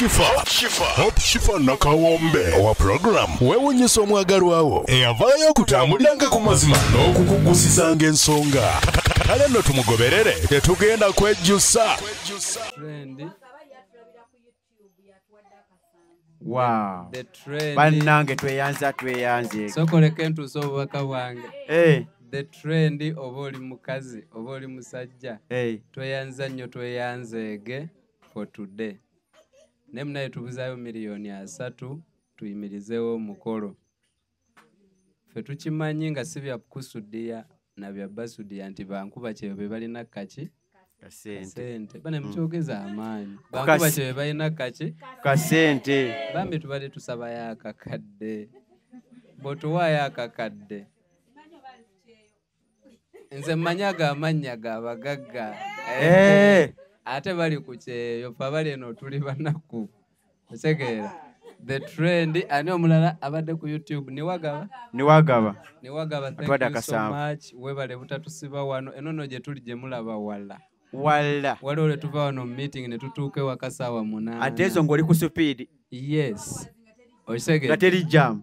Hope Shifa nakawombe owa program wewunyisa omwagalwawo eyavaayo kutambuliranga ku mazima n'okukugusisanga ensonga kale nno tumugoberere tetugenda kwejjusa. Wow. Bannange tweyanze. Sokoleka entuusa obubaka bwange. The trend oba oli mukazi oba oli musajja. Tweyanza nnyo tweyanzeege for today. Ne munaye tubuzaayo miliyoni 3 tuyimirizeewo omukolo. Ffe tukimanyi nga si bya kusudiya na bya basudiya nti bankuba kyeyo be balina kaki kasente. Bane mukyogeza amaanyi. Bankuba kyeyo be balina kaki kasente. Bambi tubadde tusabayo akakadde. Bw'otuwaayo akakadde. Nze mmanyaga amannya g'abagagga. Ate bali ku kyeyo fa bali eno tuli banaku. Otegeera. The trend ani omulala abadde ku YouTube niwagaba. Thank you so much. Webale butatusiba wano enono gye tuli gye mulaba wala. Wale ole tuva wano meeting ne tutuuke wakasaawa 8. Ate ezo ng'oli ku speed. Yes. Otegeera. Gateri jam.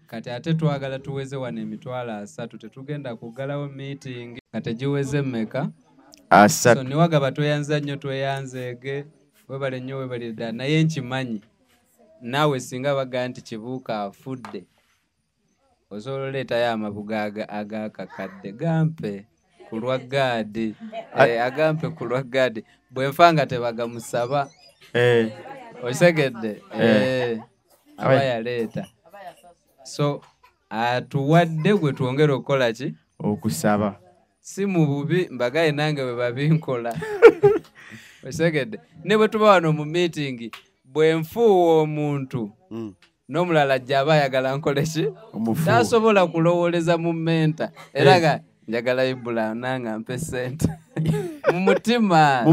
Kati ate twagala tuweze wano emitwalo 3 tetugenda kugalawo meeting kati giweze mmeka 3. So niwagaba tweyanza nnyo tweyanzeege webale nnyo webale ddala naye nkimanyi naawe singa baga nti kibuuka afudde osobola oleetayo amabuga agakakadde gampe ku lwa gaadi agampe ku lwa gaadi bwe nfa nga tebagamusaba osegedde aba yaleeta. So atuwadde gwe twongera okukola ki okusaba si mu bubi mbagaye nange bwe babinkola. Osegedde ne bwe tuba wano mu meeting bwe nfuuwa omuntu n'omulala gy'aba ayagala nkole ki tasobola kulowooleza mu menta era ga njagala ibula nanga mpe sente mu mutima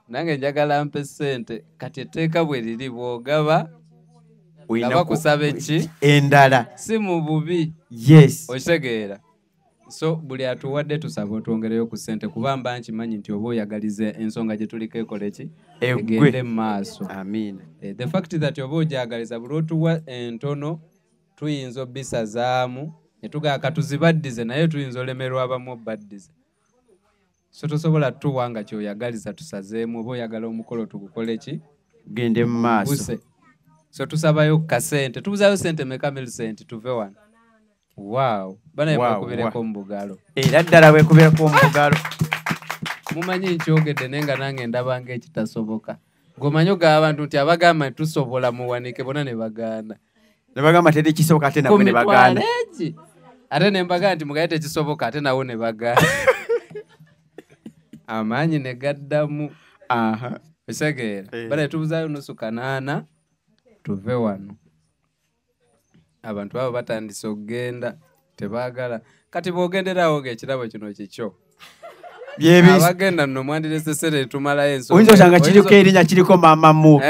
nange njagala mpe sente kati etteeka bwe liri bw'ogaba Gaba kusaba eki endala si mu bubi. Yes. Otegeera. So buli atuwadde tusaba otwongereyo ku ssente kubamba nkimanyi nti oba oyagalize ensonga gye tuliko ekola eki egende mu maaso. Amen. The fact that oba ogyagaliza buli otuwa entono tuyinza obbisazaamu ne tugaaka tuzibaddize naye tuyinza olemerwa abamu obbaddize. So tosobola tuwa nga kyoyagaliza tusazeemu oba oyagala omukolo tukukole ki gende mu maaso. So tusabayo kasente tubuzayo sente meka milisenti tuve wano. Wow. Bana yekubireko mbugalo. Era ddala wekubireko mbugalo. Mumanyi nkyogedde nenga nange ndabanga ekitasoboka. Gomanyo ga abantu nti abagamba tusobola muwanike bona ne bagaana. Ne bagamba tedi kisoboka ate nabo ne bagaana. Ate ne mbaga nti mugaite kisoboka ate nawo ne bagaana. Amaanyi ne gaddamu. Osegeera. Bana tubuzayo nusu kanaana. Tuve wano. Abantu abo batandise okugenda tebaagala kati bw'ogenderawo ng'ekirabo kino kikyo abagenda nno mwandiresesere tumalayo ensonga oyinza osanga kiriko erinnya kiriko maama mu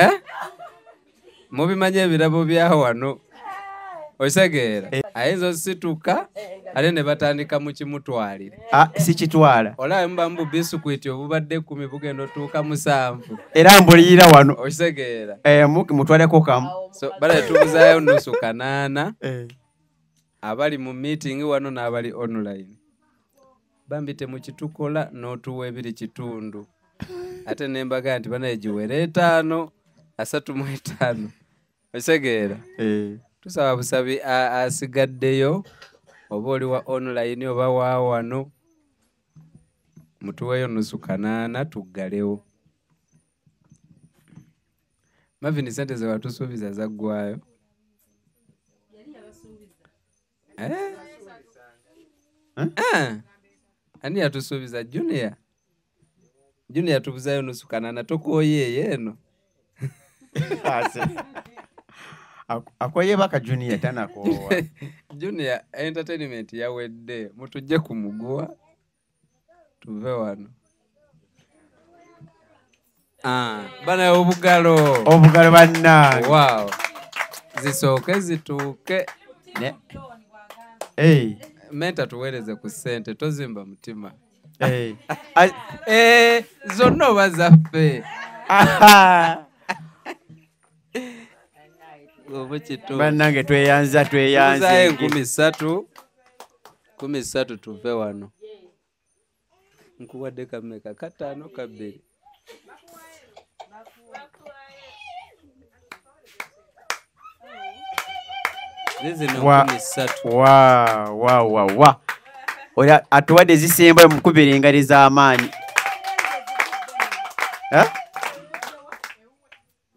mubimanyi ebirabo bya wano osegeera ayinza osituka ate ne batandika mu kimutwalire si kitwala olaba muba mu bisukwiti obubadde 10 bugenda otuuka 7 era mbulirira wano osegeera mutwaleko kamu. So bala tubuzaayo nusu kanaana abali mu meeting wano n'abali online bambi temukitukola n'otuwa 2 kitundu ate nembaga nti banaye giwere 5 35 osegeera tusaba busabi asigaddeyo oba oli wa online oba wa wano mutuweyo nusu kanaana tuggalewo. Mavini sente ze watusuubiza zaggwayo. Ani yatusuubiza Junior? Junior tubuzayo nusu kanaana tokooye eno. Akoye baka Junior tanakoowa. Junior entertainment yawedde mutujje kumuguwa tuve wano. Bana obugalo banna. Wow. Zisooke zituuke. Menta tuweereze ku ssente tozimba mutima. Zonna oba zaffe. Bannange tweyanza. Tuzaye 13 tuve wano. Nkuwadde kameka 5 2. Wa. Oya atuwadde zisemba mukubira engali z'amaanyi.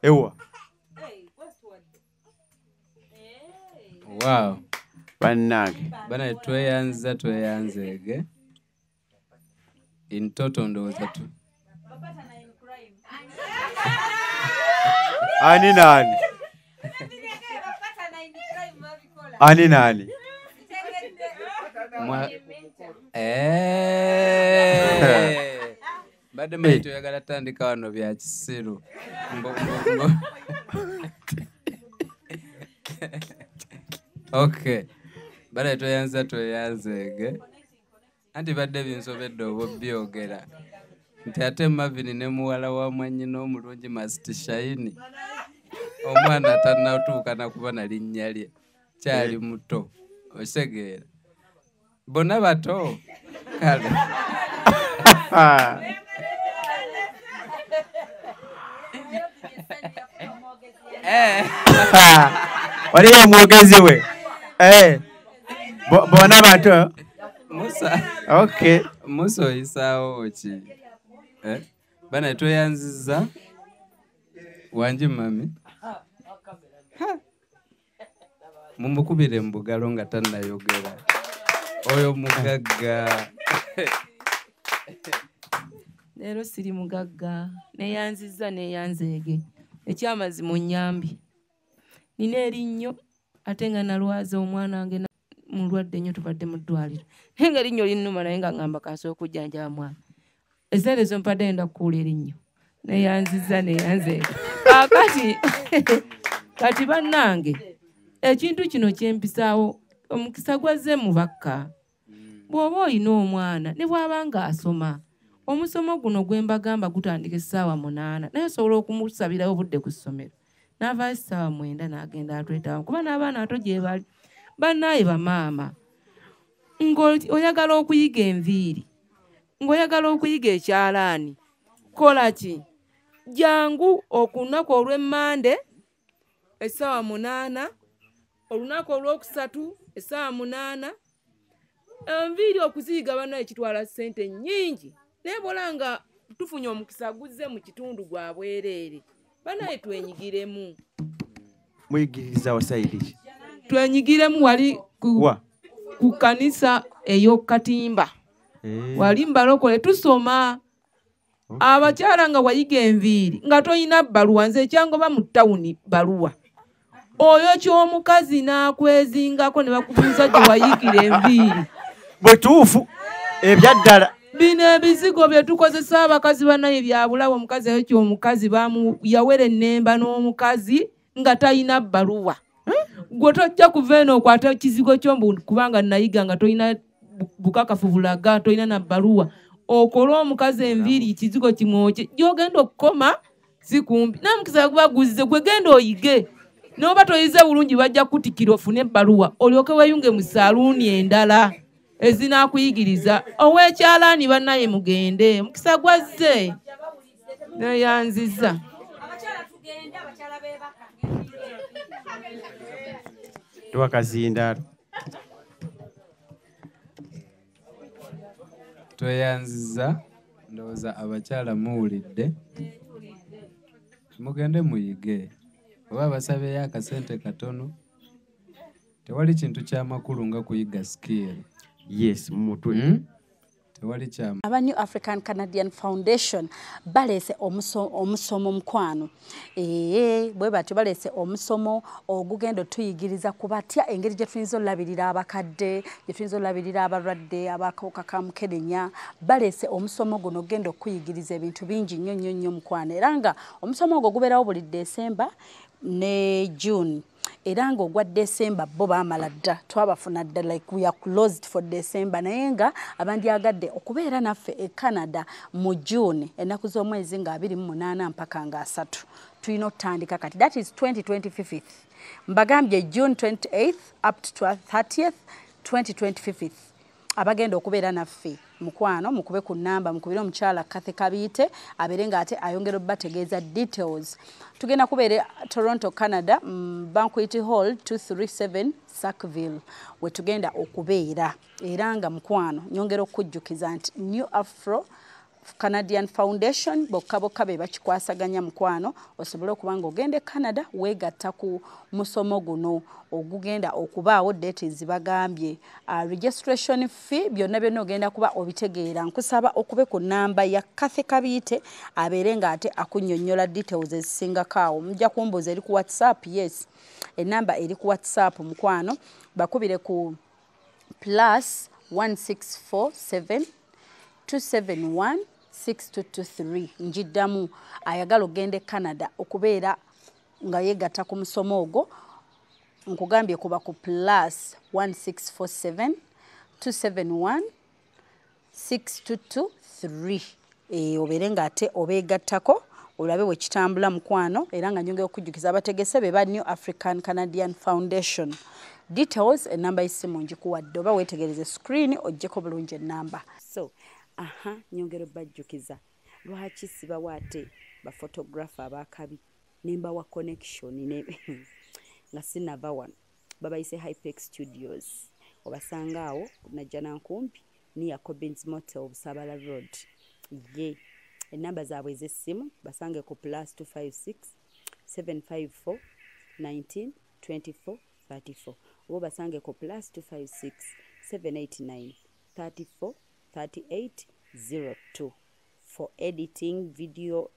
Ewa. Wow. Bannange. Bana tweyanzege. In total ndowooza tu. Ani nani? Badde maitu yagala tandika wano bya kisiru. Okay. Bana tweyanzege. Anti badde binsobedde obyogera. Nti ate Marvin ne muwala wa mwannyina omulungi Must Shine. Omwana tannatuuka nakuba na linnya lye. Kyali muto. Osegeera. Bonna bato. Kale. Waliyo mwogezi we. Bonna bato. Musa. Okay. Musa oyisaawo ki? Bana tweyanziza. Wanji mami. Mumukubire mbugalo nga tannayogera. Oyo mugagga. Leero siri mugagga. Neyanzeege. Ekyamazima onnyambi. Nina erinnyo ate nga nalwaza omwana wange mulwadde nnyo tubadde mu ddwaliro. Naye nga erinnyo linnuma naye nga ngamba kaasooka okujjanjaba mwana. Ezzere zo mpadde enda kukuula erinnyo. Neyanzeege. Kati bannange ekintu kino kyempisaawo omukisa gwazze mu bakka. Bw'oba olina omwana ne bw'aba nga asoma. Omusomo guno gwe mbagamba gutandika essaawa 8 naye osobola okumusabirawo obudde ku ssomero. N'avaayo essaawa 9 n'agenda atwetamu kuba n'abaana ato gye bali. Bannaaye bamaama ng'oyagala okuyiga enviiri, ng'oyagala okuyiga ekyalaani, kola ki? Jangu okunaku olw'Emmande essaawa 8, olunaku olwokusatu essaawa 8. Enviiri okuziyiga bannaaye kitwala ssente nnyingi. Naye bw'ola nga tufunye omukisa guzze mu kitundu gwa bwereere. Bannaaye twenyigiremu. Muyigiriza wasayidi. Twenyigiremu wali ku kanisa ey'Okatimba. Wali mbalokole tusoma. Abakyala nga wayiga enviiri nga toyina bbaluwa, nze ekyangoba mu ttawuni bbaluwa. Oyo ky'omukazi n'akwezingako ne bakubuuza gye wayigira enviiri. Butuufu ebyaddala. Bino ebizigo bye tukozesa abakazi bannaye bya bulawo. Omukazi eyo ky'omukazi yawera ennemba n'omukazi nga tayina bbaluwa. Gwe tojja kuva eno okwata ekizigo ky'ombu kubanga nayiga nga toyina bukakafu bulaga, toyina na bbaluwa. Okola omukazi enviiri kizigo kimwoke gy'ogenda okukoma si kumbi. N'omukisa guba guzze gwe genda oyige. N'oba toyize bulungi bajja kutikira ofune ebbaluwa olyoke weeyunge mu saaluuni endala ezinaakuyigiriza. Ow'ekyalaani bannaye mugende. Omukisa gwazze. Neyanziza. Twakazindaalo. Tweyanziza. Ndowooza abakyala muwulidde. Mugende muyige. Oba basabeeyo akasente katono. Tewali kintu ky'amakulu nga kuyiga skill. Yes, mutwe. Tewali kyama. Aba New African Canadian Foundation balese omusomo mukwano. Bwe batyo balese omusomo ogugendo tuyigiriza kubatya engeri gye tuyinza olabirira abakadde, gye tuyinza olabirira abalwadde, abakawuka ka mukenenya. Balese omusomo guno gendo okuyigiriza ebintu bingi nnyo mukwano. Era nga omusomo ogwo gubeerawo buli December ne June era ng'ogwa December bo baamala dda twabafuna dda like we are closed for December naye nga abandyagadde okubeera naffe e Canada mu June ennaku z'omwezi nga 28 mpaka nga 3 tulina otandika kati that is 2025 mbagambye June 28th up to 30th 2025 abagenda okubeera naffe mukwano mukube ku namba mukubire omukyala Kathe Kabiite abere nga ate ayongera bategeeza details tugenda kubeera Toronto Canada Banquet Hall 237 Sackville we tugenda okubeera era nga mukwano nyongera okujjukiza nti New Afro Canadian Foundation bokka be bakikwasaganya mukwano osobola okubanga ogende Canada wegatta ku musomo guno ogugenda okubaawo dates bagambye registration fee byonna ogenda kuba obitegeera nkusaba okube ku namba ya Kathe Kabiite abeere nga ate akunnyonnyola details ezisingakaawo mujja kumbuuza eri ku WhatsApp yes enamba eri ku WhatsApp mukwano bakubire ku +1647 271 6223 njiddamu ayagala ogende Canada okubeera nga yegatta ku musomo ogwo nkugambye kuba ku +1647 271 6223 obeere nga ate obeegattako olabe bwe kitambula mukwano era nga nyongera okujjukiza abategese be ba New African Canadian Foundation details enamba y'essimu njikuwadde oba weetegereze screen ojjeko bulungi enamba so nyongero bajjukiza lwaki sibawa ate ba photographer abakabi nemba wa connection ne nga sinava wano babayise Hypex Studios obasangaawo najja nankumpi ni ya Cobbins Motel Obusabala Road ye enamba zaabwe ez'essimu basange ku +256 754 19 24 34 oba basange ku +256 789 34 3802 for editing video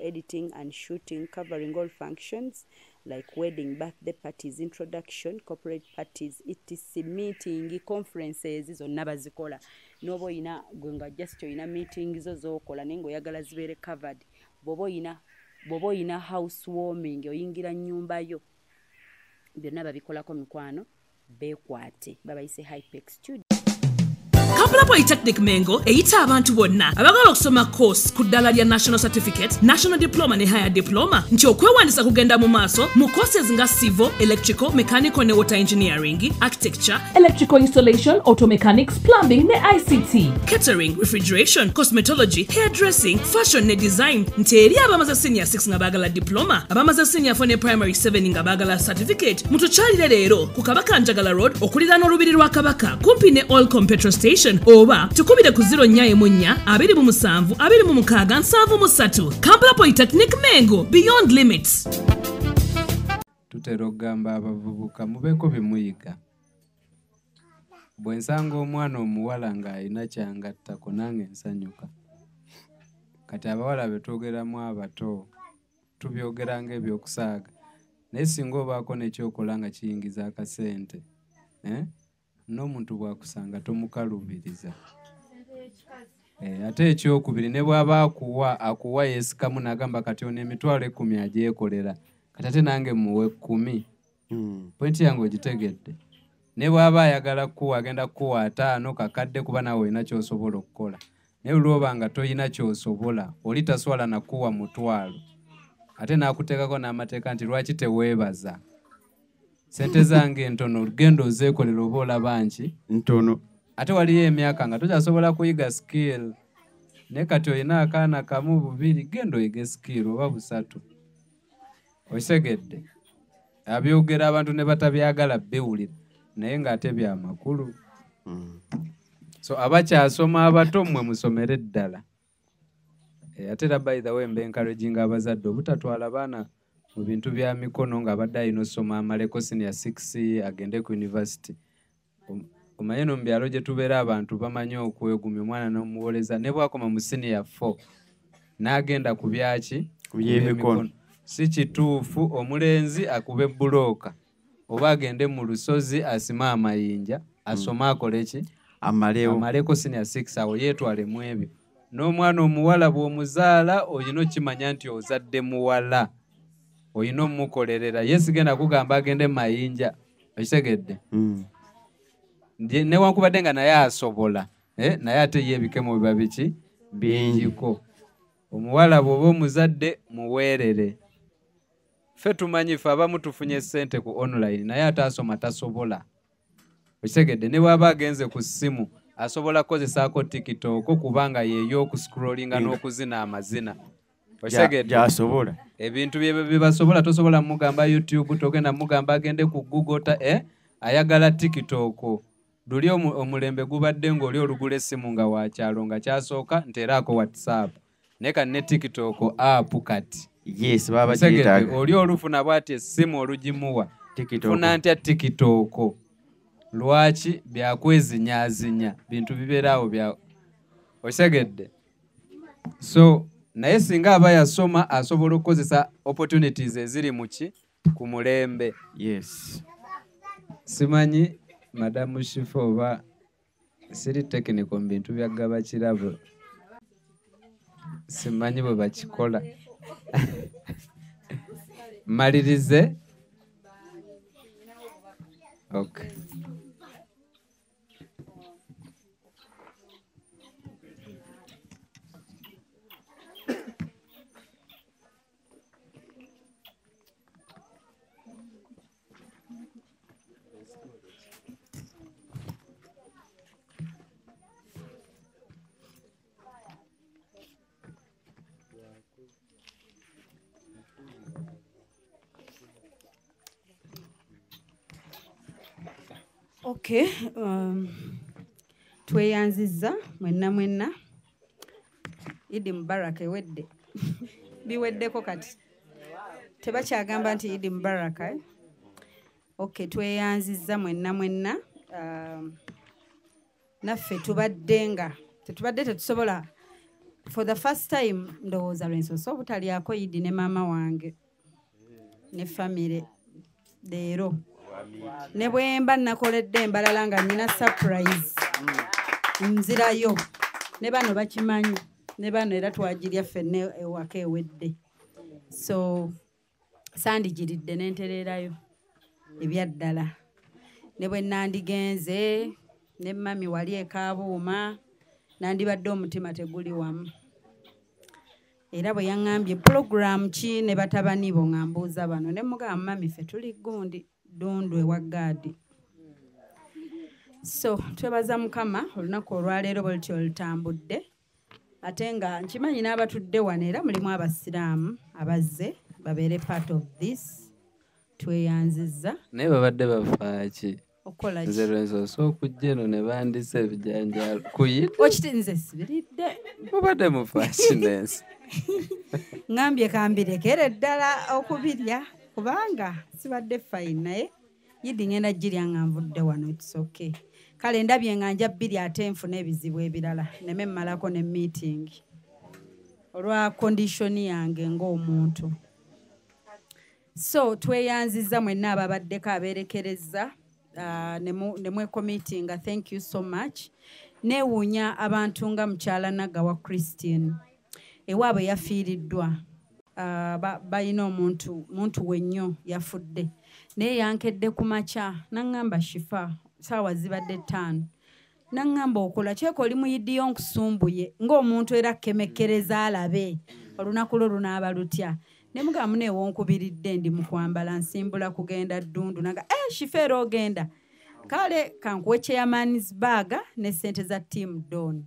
editing and shooting covering all functions like wedding, birthday parties, introduction, corporate parties, etc meeting, conferences zonna bazikola nobo oyina gwenga just oyina meetings zozokola nengo oyagala zibeere covered bobo oyina housewarming oyingira nnyumba yo byonna babikolako mikwano beekwate babayise Hypex Studio Kampala Polytechnic Mengo eyita abantu bonna abagala okusoma course ku ddala lya National Certificate, National Diploma ne Higher Diploma nti okwewandisa kugenda mu maaso mu courses nga Civil, Electrical, Mechanical ne Water Engineering, Architecture, Electrical Installation, Auto Mechanics, Plumbing ne ICT, Catering, Refrigeration, Cosmetology, Hairdressing, Fashion ne Design nti eri abamaze Senior 6 nga bagala Diploma, abamaze Senior 4 ne Primary 7 nga bagala Certificate mutukyalire leero ku Kabaka Njagala Road okuliraana olubiri lwa Kabaka kumpi ne Olcom Petrol Station oba tukubire ku 0-4-2-27-6 Kampala Polytechnic Mengo Beyond Limits. Tutera okugamba abavubuka mubeeko bemuyiga bwe nsanga omwana omuwala ng'alina kyangattako nange nsanyuka kati abawala betwogeramu abato tubyogera ng'ebyokusaaga naye singa obaako nekyokola nga kiyingiza akasente n'omuntu bwakusanga tomukalubiriza ate ekyokubiri ne bw'aba akuwa yeesikamu n'agamba kati ono emitwalo 10 agyekolera kati ate nange muwe 10 pointi yange ogitegedde ne bw'aba ayagala kuwa agenda kuwa 5 kakadde kuba nawe olina ky'osobola okukola naye olwoba nga toyina ky'osobola oli taswala nakuwa mutwalo ate n'akuteekako n'amateeka nti lwaki teweebaza sente zange ntono olugendo ozeekolera oba olaba nki ntono ate waliyo emyaka nga tokyasobola kuyiga skill naye kati olina akaana kamu bubiri genda oyige skill oba 3 okitegedde abyogera abantu ne batabyagala biwulira naye ng'ate bya makulu so abakyasoma abato mmwe musomere ddala ate era by the way mbe encouraging abazadde obutatwala baana mu bintu bya mikono nga abadde alina osoma amaleko senior 6 agende ku university omanye no mu byalo gye tubeera abantu bamanyi okwegumya omwana n'omuwoleza ne bwakoma mu senior 4 n'agenda ku byaki ku by'emikono si kituufu omulenzi akube bulooka oba agende mu lusozi asima amayinja asoma akole ki amaleko senior 6 awo yeetwale mu ebyo n'omwana omuwala bw'omuzaala olina okimanya nti ozadde muwala oyina omukolerera ye sigenda kugamba agende mayinja okitegedde newankubadde nga naye asobola naye ate ye ebikemo biba biki bingiko omuwala bw'oba omuzadde muweerere ffe tumanyi ffe abamu tufunye ssente ku online naye ate asoma tasobola okitegedde ne bw'aba agenze ku ssimu asobola kukozesaako tikitoko kubanga yeeyo okuscrollinga n'okuzina amazina gyasobola ebintu byebasobola tosobola mugamba YouTube togenda mugamba agende ku Google ayagala tikitoko luli omulembe gubadde ng'oli olugula essimu nga wakyalo nga kyasooka nteeraako WhatsApp neka ne tikitoko app kati yes baba kyetaaga oli olufuna bw'ati essimu olugimuwa funa ntya tikitoko lwaki byakwezinyaazinya bintu bibeeraawo bya okitegedde so naye singa aba yasoma asobola okukozesa opportunities eziri muki ku mulembe yes simanyi madamu Shifo oba siri technical mu bintu bya gaba kirabo simanyi bwe bakikola malirize okay Okay, tweyanzizza mwenna Idi Mubaraka ewedde biweddeko kati tebakyagamba nti Idi Mubaraka Okay, tweyanzizza mwenna naffe tubadde tetusobola for the first time ndowooza lwensoso obutalyako Idi ne maama wange ne family leero ne bwemba nakoledde embalala nga nina surprise nzirayo ne bano bakimanyi ne bano era twagirya ffenna ewaka ewedde so sandigiridde n'entereerayo ebyaddala ne bwe nandigenze ne mami wali ekaabuuma nandibadde omutima teguli wamu era bwe yaŋŋambye program ki ne batabani bo nga mbuuza bano ne mugamba mami ffe tuli gundi Dundu ewa Gaadi. So twebaza Mukama olunaku olwaleero bwe lutyo olutambudde ate nga nkimanyi n'abatudde wano era mulimu abasiraamu abazze babeere part of this tweyanzizza naye babadde bafaaki okola nze lwensoso okujja eno ne bandisa ebijanjaalo kuyita okiti nze sibiridde mubadde mufaaki nensi ŋŋambye kambirekere ddala okubirya kubanga sibadde fine naye Idi ngenda girya nga nvudde wano it's okay kale ndabye nga nja bbiri ate nfuna ebizibu ebirala neme mmalako ne meeting olwa condition yange ng'omuntu so tweyanzizza mwenna ababaddeko abeerekerezza ne mwekomitinga thank you so much neewuunya abantu nga mukyala Naggawa Christine ewaabwe yafiiriddwa bayina omuntu wennyo yafudde naye yankedde ku makya naŋŋamba Shifa saawa zibadde 5 naŋŋamba okola kyeko oli muyidiyo nkusumbuye ng'omuntu era kemekkereza alabe olunaku lwo lunaaba lutya ne mugamba neewonkubiridde ndi mu kwambala nsimbula kugenda Ddundu naga Shifa era ogenda kale kankuwe chairman's bag ne ssente za team Don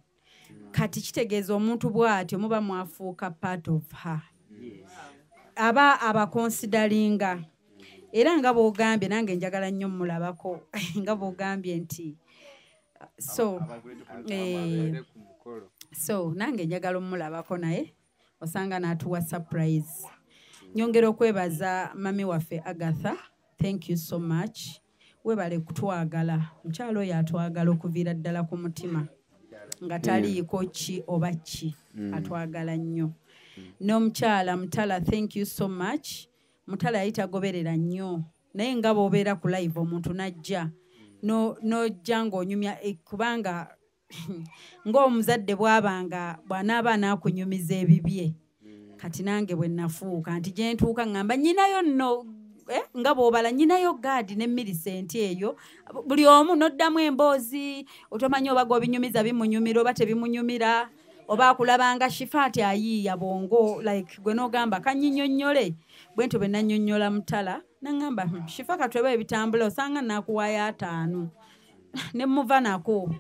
kati kitegeeza omuntu bw'atyo muba mwafuuka part of her aba abakonsidalinga era nga bw'ogambye nange njagala nnyo mulabako nga bw'ogambye nti so nange njagala omulabako naye osanga n'atuwa surprise nyongera okwebaza mami waffe Agatha thank you so much webale kutwagala mukyalo oyo atwagala okuviira ddala ku mutima nga taliiko ki oba ki atwagala nnyo n'omukyala Mutala thank you so much Mutala yayitagoberera nnyo naye nga bw'obeera ku live omuntu najja n'ojja ng'onyumya kubanga ng'omuzadde bw'abanga bw'anaaba anaakunyumiza ebibye kati nange bwe nafuuka nti gye ntuuka ngamba nyinayo nno nga bw'obala nyinayo gaadi ne Millicent eyo buli omu n'oddamu emboozi otomanyi oba g'obinyumiza bimunyumira oba tebimunyumira oba akulabanga Shifa ati ayiiya bongo like gwe n'ogamba kanyinyonnyole bwe ntyo bwe nannyonnyola Mutala nangamba Shifa katweba ebitambula osanga naakuwaayo 5 ne muva nako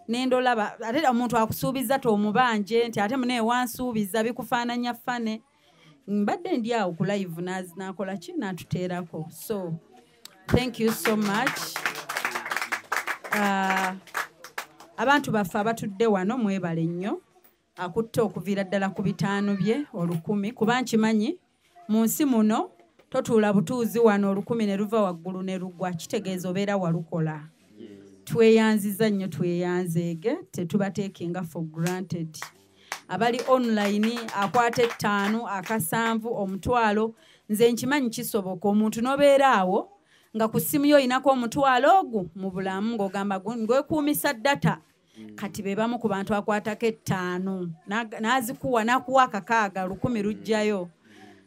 nendolaba ate omuntu akusuubiza tomubanje nti ate munewe wansuubiza bikufaananya fane mbadde ndi awo ku live nakola ki natuteerako so thank you so much abantu baffe abatudde wano mwebale nnyo akutte okuviira ddala ku 5 bye 10 kuba nkimanyi mu nsi muno totuula butuuzi wano 10 ne luva waggulu ne lugwa kitegeeza obeera walukola tweyanziza nnyo tweyanzeege tetubateekinga for granted abali online akwata 5 akasanvu omutwalo nze nkimanyi kisoboka omuntu n'obeera awo nga ku ssimu yo olinako omutwalo ogwo mu bulamu ng'ogamba gwekuumisa data kati be bamu ku bantu akwatako 5 n'azikuwa n'akuwa 6 10 lujjayo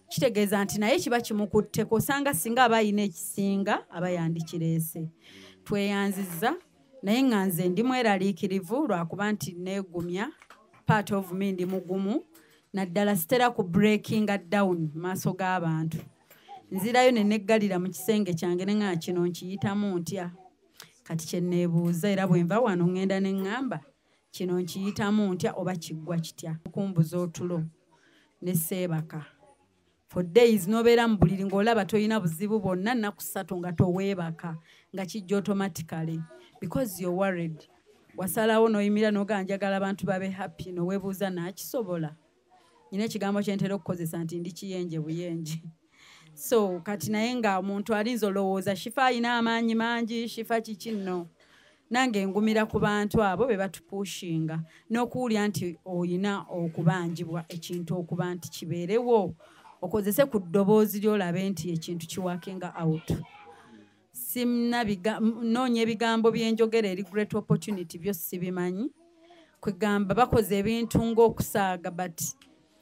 kitegeeza nti naye kiba kimukutteko osanga singa aba alina ekisinga aba yandikireese tweyanziza naye nga nze ndi mweraliikirivu lwakuba nti neegumya part of me ndi mugumu naddala sitera ku breakinga down maaso g'abantu nzirayo ne neggalira mu kisenge kyange ne nga kino nkiyitamu ntya kati kye neebuuza era bwe nva wano ŋŋenda ne ŋŋamba kino nkiyitamu ntya oba kiggwa kitya okumbuza otulo ne Seebaka for days n'obeera mu buliri ng'olaba toyina buzibu bwonna nnaku 3 nga toweebaka nga kijja automatically because you're worried wasalawo n'oyimira n'ogamba njagala abantu babe happy n'oweebuuza naakisobola nyina ekigambo kye ntera okukozesa nti ndi kiyenje buyenje so kati naye nga omuntu alinza olowooza Shifa alina amaanyi mangi Shifa kiki nno nange ngumira ku bantu abo be batupushinga n'okuwulya nti oyina okubanjibwa ekintu okuba nti kibeerewo okozese ku ddoboozi ly'olabe nti ekintu kiwakinga out noonya ebigambo byenjogera eri great opportunity byo sibimanyi kwegamba bakoze ebintu ng'okusaaga but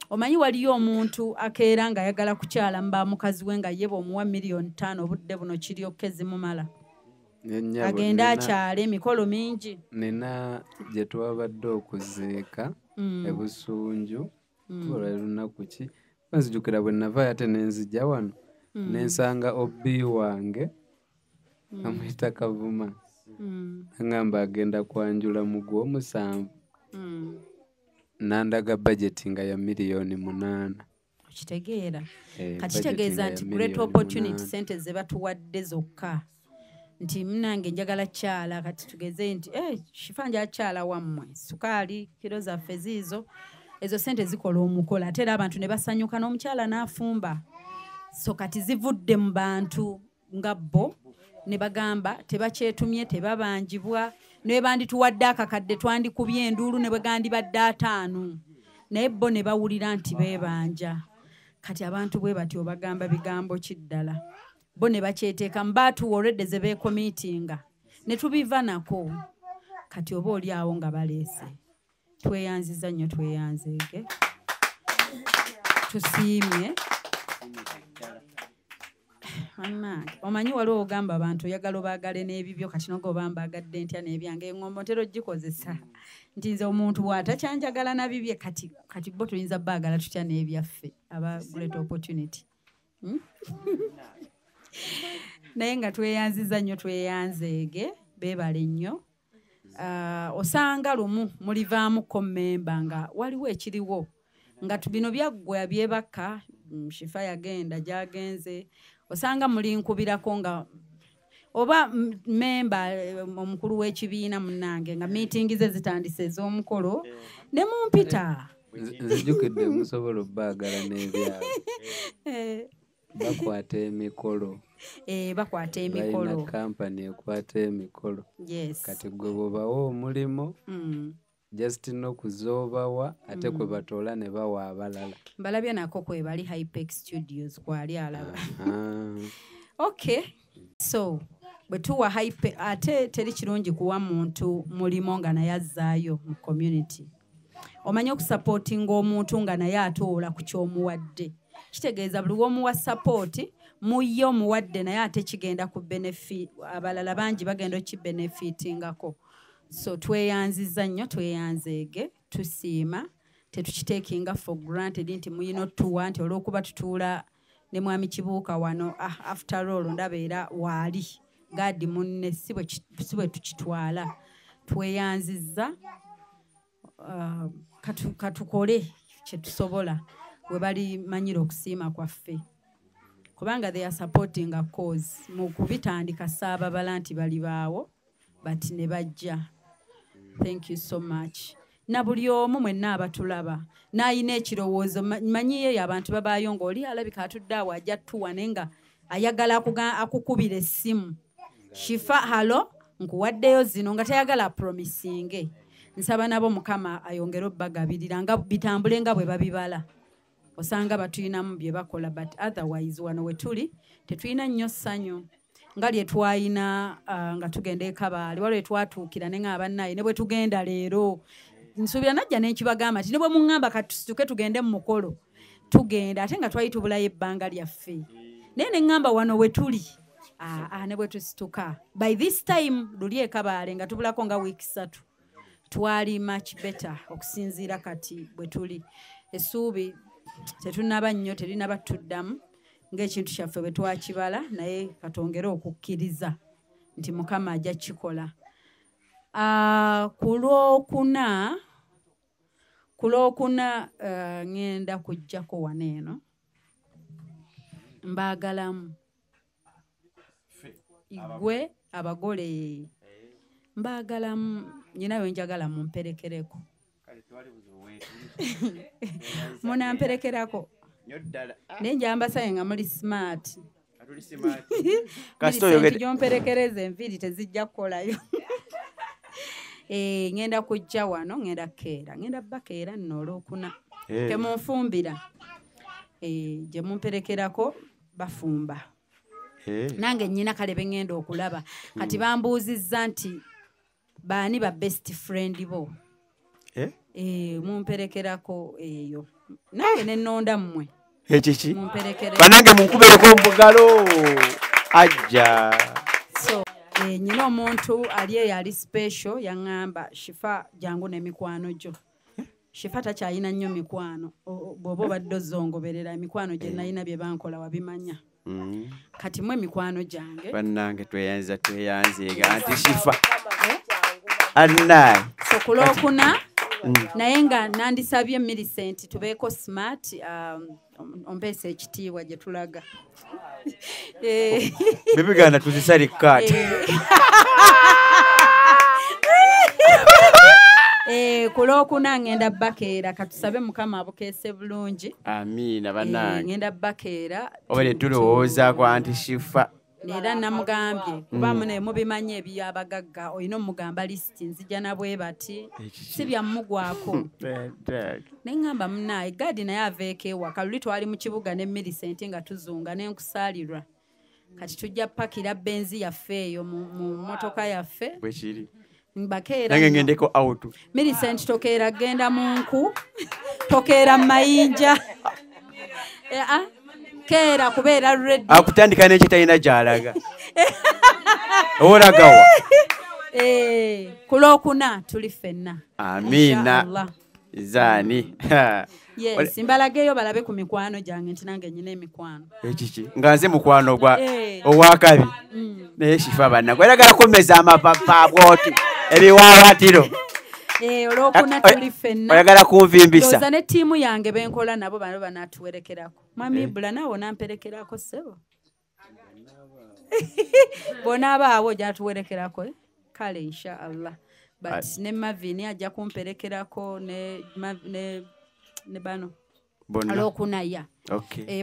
omanyi waliyo omuntu akeera nga ayagala kukyala mba mukazi we nga yeba omuwa $5,000,000 obudde buno kiryokke zimumala agenda akyala emikolo mingi nina gye twabadde okuziika ebusunju olwalunaku ki nzijukira bwe navaayo ate nenzijja wano nensanga obbi wange amuyita Kavuma angamba agenda kwanjula mu gw'omusanvu nandaga budgeti nga ya $8,000,000 okitegeera kati kitegeeza nti great opportunity sente ze batuwadde zokka nti munange njagala kyala kati tugeze nti Shifa nja kyala wammwe sukaali kiro zaffe ziizo ezo sente zikola omukola ate era abantu ne basanyuka n'omukyala n'afumba so kati zivudde mu bantu nga bo ne bagamba tebakyetumye tebabanjibwa ne bandituwadde akakadde twandikubye enduulu ne bagandibadde 5 naye bo ne bawulira nti beebanja kati abantu bwe batyo bagamba bigambo kiddala bo ne bakyeteeka mbaatu already ze beekomiitinga ne tubiva nako kati oba oli awo nga baleese tweyanziza nnyo tweyanzeege tusiimye omanyi waliwo ogamba abantu oyagala obaagale n'ebibyo kati noga oba mbaagadde ntya n'ebyange eŋŋombo ntera ogikozesa nti nze omuntu bw'atakyanjagala na bibye kati bo tuyinza baagala tutya n'ebyaffe aba great opportunity naye nga tweyanziza nnyo tweyanzeege beebale nnyo osanga lumu mulivaamuko mmemba nga waliwo ekiriwo nga bino byaggwa byebaka Shifa yagenda gyagenze osanga mulinkubirako nga oba memba omukulu w'ekibiina munnange nga miitingi ze zitandise ez'omukolo ne mumpita nzijukidde musobola obbaagala n'ebyabo bakwata emikolo bakwata emikolo balina kampani ekwata emikolo kati gwe bwebawa omulimu just n'okuzoobawa ate kwe batoola ne bawa abalala mbalabye nako kwe bali Hypex Studios kwali alaba okay so bwe tuwa hype ate teri kirungi kuwa muntu mulimo nga naye azzaayo mu community omanye okusupportinga omuntu nga naye atoola ku kyomuwadde kitegeeza buli womuwa support muye omuwadde naye ate kigenda ku benefit abalala bangi bagenda okibenefitingako so tweyanziza nnyo tweyanzeege tusiima tetukiteekinga for granted nti muyina otuwa nti olw'okuba tutuula ne mwami Kibuuka wano after all ndaba era waali gadi munne si bwe tukitwala tweyanzizza katukole kye tusobola we bali manyira okusiima kwaffe kubanga they are supporting a cause mu kubitandika Saababala nti bali baawo but ne bajja thank you so much na buli omu mwenna abatulaba n'ayina ekirowoozo manyiye abantu babaayo ng'oli alabika atudde awo ajja tuwa naye nga ayagala akukubira essimu Shifa halo nkuwaddeyo zino nga tayagala promisinge nsaba nabo Mukama ayongere obbagabirira nga bitambule nga bwe babibala osanga batuyinamu bye bakola but otherwise wano we tuli tetuyina nnyo ssanyu nga lye twayina nga tugenda ekabaali waliwo twatuukira ne ng'abannaye ne bwe tugenda leero nsuubira najja n'ekibagamba nti ne bwe muŋŋamba katusituke tugende mu mukolo tugenda ate nga twali tubulayo ebbanga lyaffe naye ne ŋŋamba wano we tuli ne bwe tusituka by this time luli ekabaale nga tubulako nga wiiki 3 twali much better okusinziira kati bwe tuli essuubi tetunaba nnyo terinaba tuddamu ng'ekintu kyaffe bwe twakibala naye katongere okukkiriza nti Mukama ajja kikola ku Lwokuna ngenda kujjako wano eno mbaagalamu igwe abagole mbaagalamu nyinayo njagala mumperekereko munamperekerako naye njambasaye nga muli smart gyomperekereza enviiri tezijja kukolayo ngenda kujja wano ngenda keera ngenda bakeera nno Olwokuna temunfumbira gye mumperekerako bafumba nange nnyina kale bengenda okulaba kati bambuuzizza nti baani ba best friend bo mumperekerako eyo nange nennonda mmwe ekiki banange munkubereko mbugalo ajja so nyina omuntu ali eyo ali special yaŋŋamba Shifa jangu n'emikwano gyo Shifa takyayina nnyo mikwano bw'oba obadde ozongoberera emikwano gye nalina bye bankola wabimanya kati mwe mikwano gyange bannange tweyanzeega anti Shifa annaye so ku Lwokuna naye nga nandisabye Millicent tubeeko smart ompeesa ekitiibwa gye tulaga bibiganda tuzisali kaati ku Lwokuna ngenda bakeera katusabe Mukama abukeese bulungi amiina bannange ngenda bakeera obere tulowoozaako anti Shifa era namugambye kuba mubimanye ebyabagagga olina omugamba lisiti nzija nabwe bati si byammugwako neŋŋamba munaaye gadi naye aveeko ewaka luli twali mu kibuga ne Millicent nga tuzunga nenkusaalirwa kati tujja pakira benzi yaffe eyo mu motoka yaffe bwekiri bakeera nange ngendeko out Millicent tokeera genda mu nku tokeera mayinja keera kubeera ready akutandika n'ekitalina gy'alaga olagawa ku Lwokuna tuli ffenna amiina zaani yes mbalageyo balabe ku mikwano gyange nti nange nyina emikwano ekiki nga nze mukwano owakabi naye Shifa bannange oyagala kummeza amapapa bwoti ebiwaawatiro Olwokuna tuli ffenna oyagala kunvimbisa oza ne ttiimu yange benkola nabo bano banaatuwerekerako mwami Ibula naawe namperekerako ssebo bonaabaawo gyatuwerekerako kale inshallah but ne Mavini ajja kumperekerako ne bano Lwokuna ya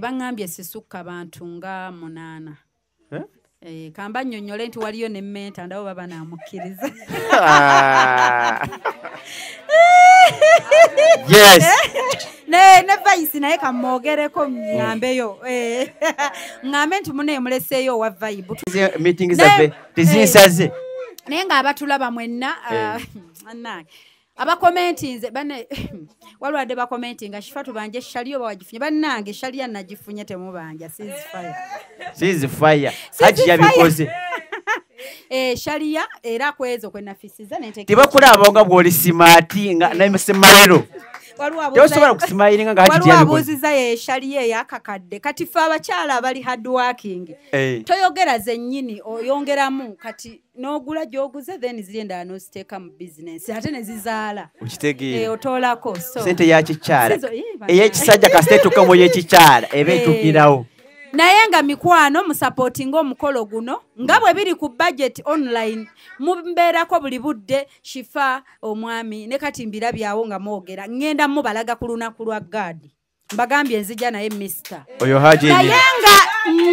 baŋŋambye sisukka bantu nga 8 kamba nnyonnyole nti waliyo ne menta ndabo baba naamukkiriza yes ne Vice naye kamwogereko ŋŋambeyo ŋŋambe nti munaye muleseeyo owa Vibe meeting zaffe tezinsaze naye ng'abatulaba mwenna annange abakomenti nze bane walwadde bakomenti nga Shifa tubanje shaliyo bawagifunye bannange shalia nagifunye temubanja ceasefire haji yabikoze shalia era kwezo kwe nafisiza nente tibakulaba nga bwoli simati nga namesemalero Yosobola kusimayiringa nga haji yabikoze abuziza ye shalia yakakadde kati fa abakyala abali hard working toyogera ze nnyini oyongeramu kati n'ogula gy'oguze then zirenda n'oziteeka mu business ate ne zizaala ukitegeera otoolako sente yakikyala ey'ekisajja kasite etuuka mu y'ekikyala eba etuukirawo naye nga mikwano musupportinga omukolo guno nga bwe biri ku budget online mumbeerako buli budde Shifa omwami ne kati mbirabyawo nga mwogera ngenda mubalaga ku lunaku lwa gaadi mbagambye nzija naye mister oyo haji naye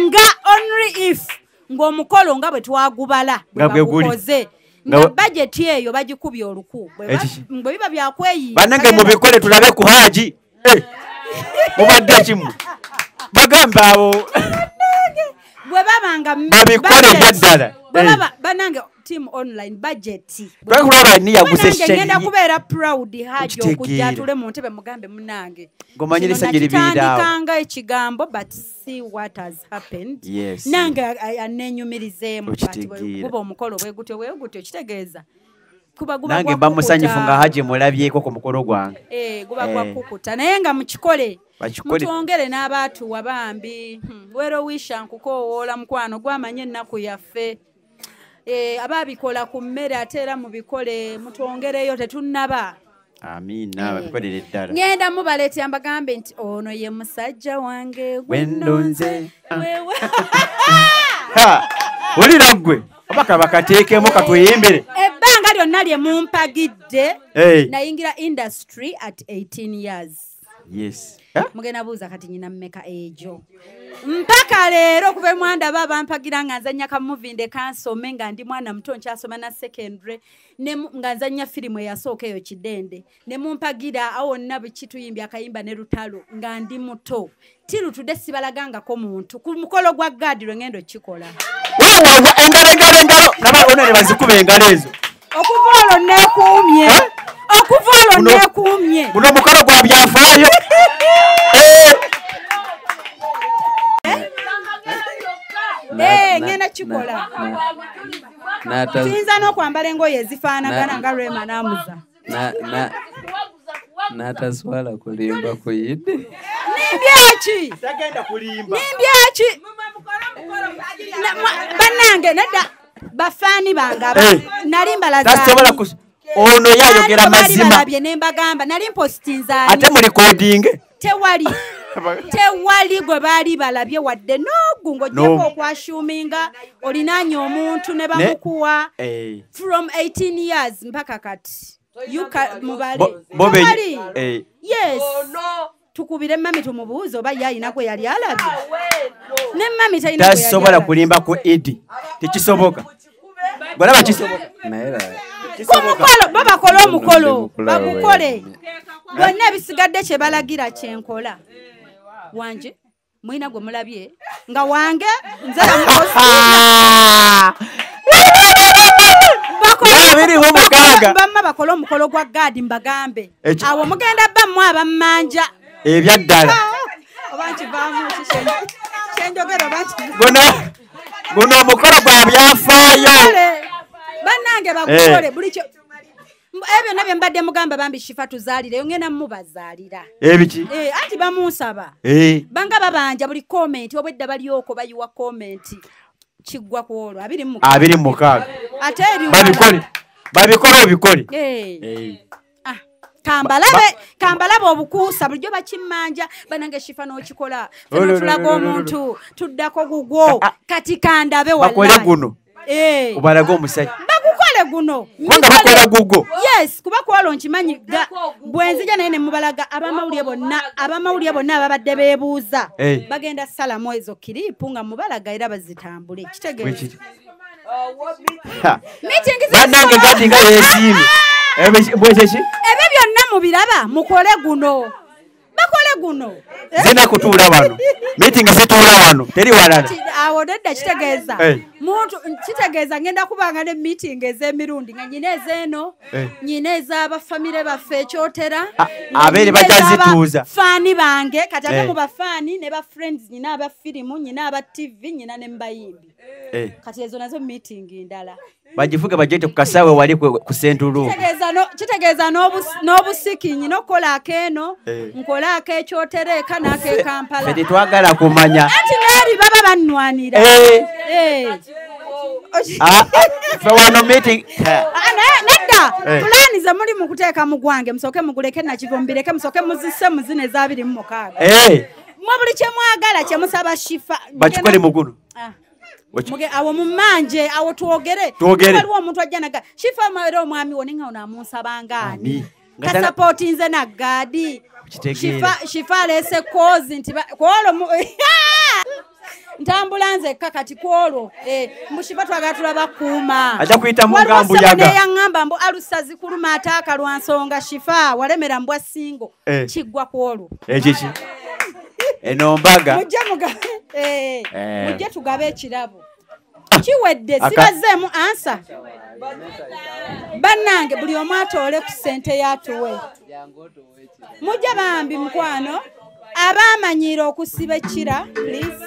nga only if ng'omukolo nga bwe twagubala bwebagukoze nga budget eyo bagikubye oluku bwe biba byakweyiya bannange mubikole tulabe ku haji mubadde kimu bagamba abo bwe babanga babikole byaddala bwe baba banange team online budget twakulaba ni yaguze sheni ngenda kubeera proud haji okujja tule mu ntebe mugambe munange ngomanyirisa giribirirawo kanga ekigambo but see what has happened nange anenyumirizeemu kuba omukolo bwe gutyo kitegeeza nange bamusanyifu nga haji mulabyeko ku mukolo gwange guba gwakukuta naye nga mukikole mutwongere n'abaatuwa bambi wero wisha nkukowoola mukwano gwamanye ennaku yaffe ababikola ku mmere ate era mubikole mutwongereyo tetunnaba amina babikolere ddala ngenda mubaleetera mbagambe nti ono ye musajja wange gwendonze wulira ggwe obaka bakateekemu katweyimbere ebbanga lyonna lye mumpagidde nayingira industry at 18 years mugenda buuza kati nyina mmeka ejo mpaka leero kuva mwanda baba bampagira nga nzanya kamuvinde kansome nga ndi mwana muto nkyasoma na secondary nga nzanya filimu eyasooka eyo Kidende ne mumpagira awo nnabu kituyimbya akayimba ne lutalo nga ndi muto tirutude sibalagangako muntu ku mukolo gwa gaadi ngendo kikola engalo nabona ne bazikuba engalo ezo okuvaalo nekumye guno mukolo gwa byafaayo ngenda kikola tuyinza n'okwambala engoye ezifaanagana nga Rema Namuza nataswala kulimba kuyidi nimbyaki bannange nedda bafaani bange nali mbalazasobola ono yayogera mazima ne mbagamba nali mpositinzaani ate mu recording tewali gwe baali balabye wadde n'ogungo gyeko okwashuminga olinaanya omuntu ne bamukuwa from 18 years mpaka kati mubale yes tukubire mami tumubuuza oba yayina gwe yali alabye ne mami talina tasobola kulimba ku idi tekisoboka gwalaba kisoboka omukolo babakola omukolo bagukole bonna ebisigadde kye balagira kyenkola wanje mwina gwe mulabye nga wange nzala bamma bakola omukolo gwa gaadi mbagambe awo mugenda bammwe abammanja ebyaddala obanki bamuki kyenjogera obanki guno omukolo gwa byafaayo bannange bagukole bulikyo ebyo nabyo mbadde mugamba bambi Shifa tuzaalire ngenda mubazaalira ebiki anti bamunsaba banga babanja buli comment obwedda balioko bayiwa comment kiggwa ku olwo 26 ate eri babikole obikole kambalabe obukuusa bulijjo bakimmanja bannange Shifa n'okikola feno tulaga omuntu tuddako gugwo kati kandabe bakole guno obalaga omusajja bagukole guno nga bakola gugo yes kuba kwalo nkimanyi bwenzija naye ne mubalaga abamawulire bonna ababadde beebuuza bagenda salamu ezo kiripu nga mubalaga era bazitambule kitegeeza bannange gadi nga yeesiime bwekeki ebyo byonna mubiraba mukole guno bakole guno zina kutuula wano meeting zituula wano teri walala awo nedda kitegeeza muntu kitegeeza ngenda kubanga ne meeting ez'emirundi nga nyina ezeeno nyina ez'abafamire baffe ekyotera abeere bajazituuza faani bange kati ate mu bafaani ne ba friends nyina aba firimu nyina aba TV nyina ne mbayimbi kati ezo nazo meeting ndala bagivuge bajete ku kasaawe wali ku Sentulu kitegeeza n'obusiki nyina okola akeeno nkola ak'ekyotere eka n'ak'ekampala fete twagala kumanya anti neeri baba bannwanira fe wano meeting nedda pulaani ze muli mu kuteeka mu gwange musooke muguleke nakivumbireke musooke muzisse mu zino eza 26 mwe buli kye mwagala kye musaba shifa bakikole muguno awo mumanje awo twogere waliwo omuntu ajja naga shifa era omwami wo ninga onaamunsabangani kasapoti nze naggaadi shifa alese kozi nti kwolwo ntambula nze kakati kwolwo mushifa twagala tulaba kuuma aja kuyita mugambuyaga yaŋŋamba mbu alusazi kuluma ataaka lwa nsonga shifa walemera mbwa singo kiggwa kwolwo ekiki eno mbaga mujje tugabe ekirabo kiwedde sibazeemu ansa bannange buli omu atoole ku ssente yatuwe mujje bambi mukwano abaamanyiira okusiba ekkira please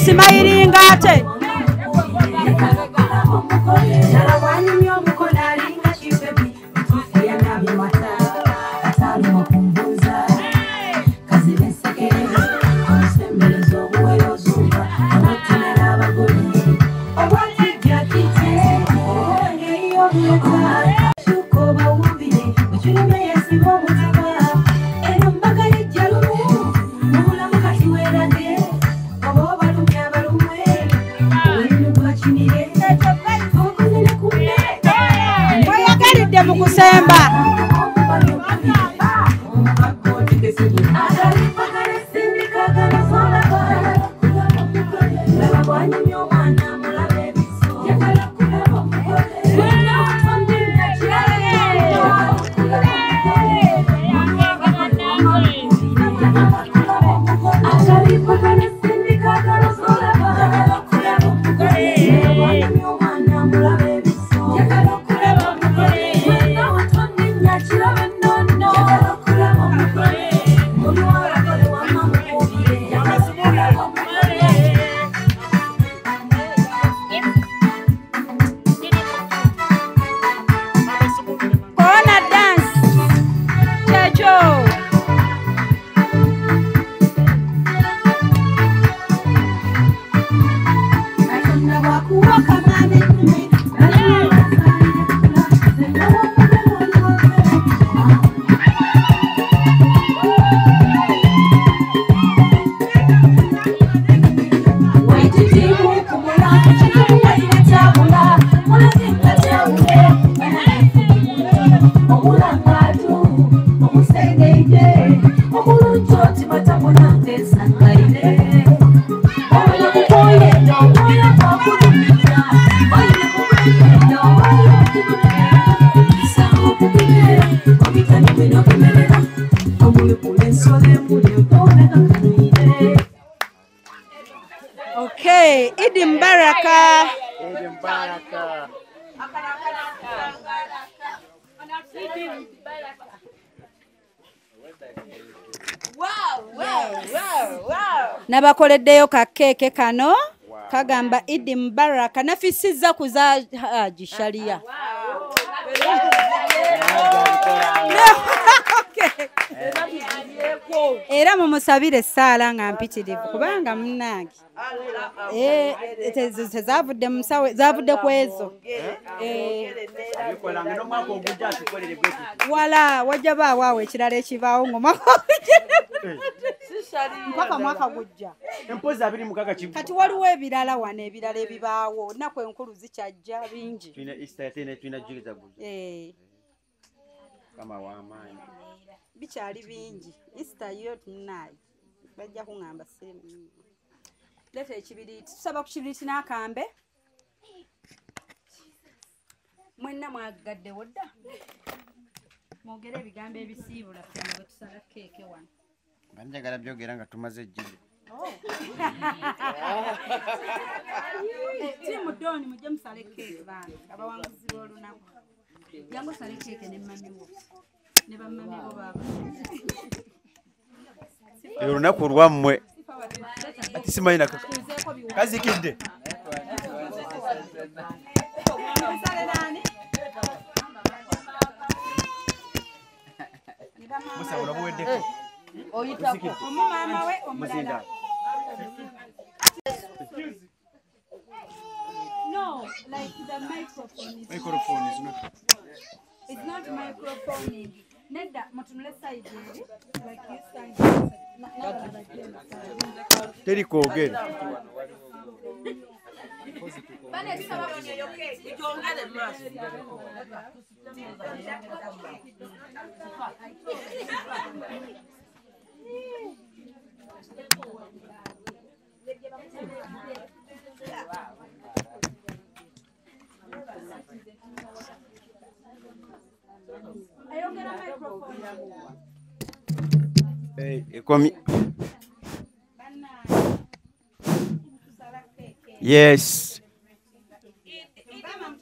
simayiringa ate Oh, Idi Mbaraka. Idi Mbaraka. Nabakoleddeyo ka keeke kano kagamba Idi Mbaraka nafisizza kuza Haji Sharia. Era mumusabire essaala nga mpitirivu kubanga munnange tezavudde musawe zavudde ku ezo wala wajja baawaawo ekirala ekibaawo mpaka mwaka gujja kati waliwo ebirala wano ebirala ebibaawo nnaku enkulu zikyajja bingi bikyali bingi Easter yo tunaayi bajja kuŋŋamba leta ekibiriiti tusaba ku kibiriiti n'akambe mwenna mwagaddewo dda mwogere ebigambo ebisiibula ffenna bwe tusala keeke wano banjagala byogera nga tumaze ejjire tiimu Doni mujje musale keeke baana abawanguzi b'olunaku jangu osale keeke ne mamiwo ne bamami bo baaba olunaku lwammwe ati simanyi kazikidde musabula buweddeko omumama we omulala no like the microphone is not it's not microphone nedda mutunule side like you stand teri koogera ekomi yes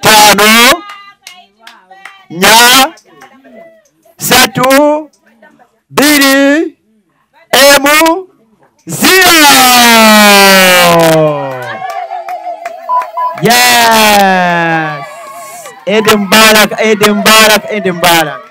tano nya satu biri emu zero yes Idi Mbaraka Idi Mbaraka Idi Mbaraka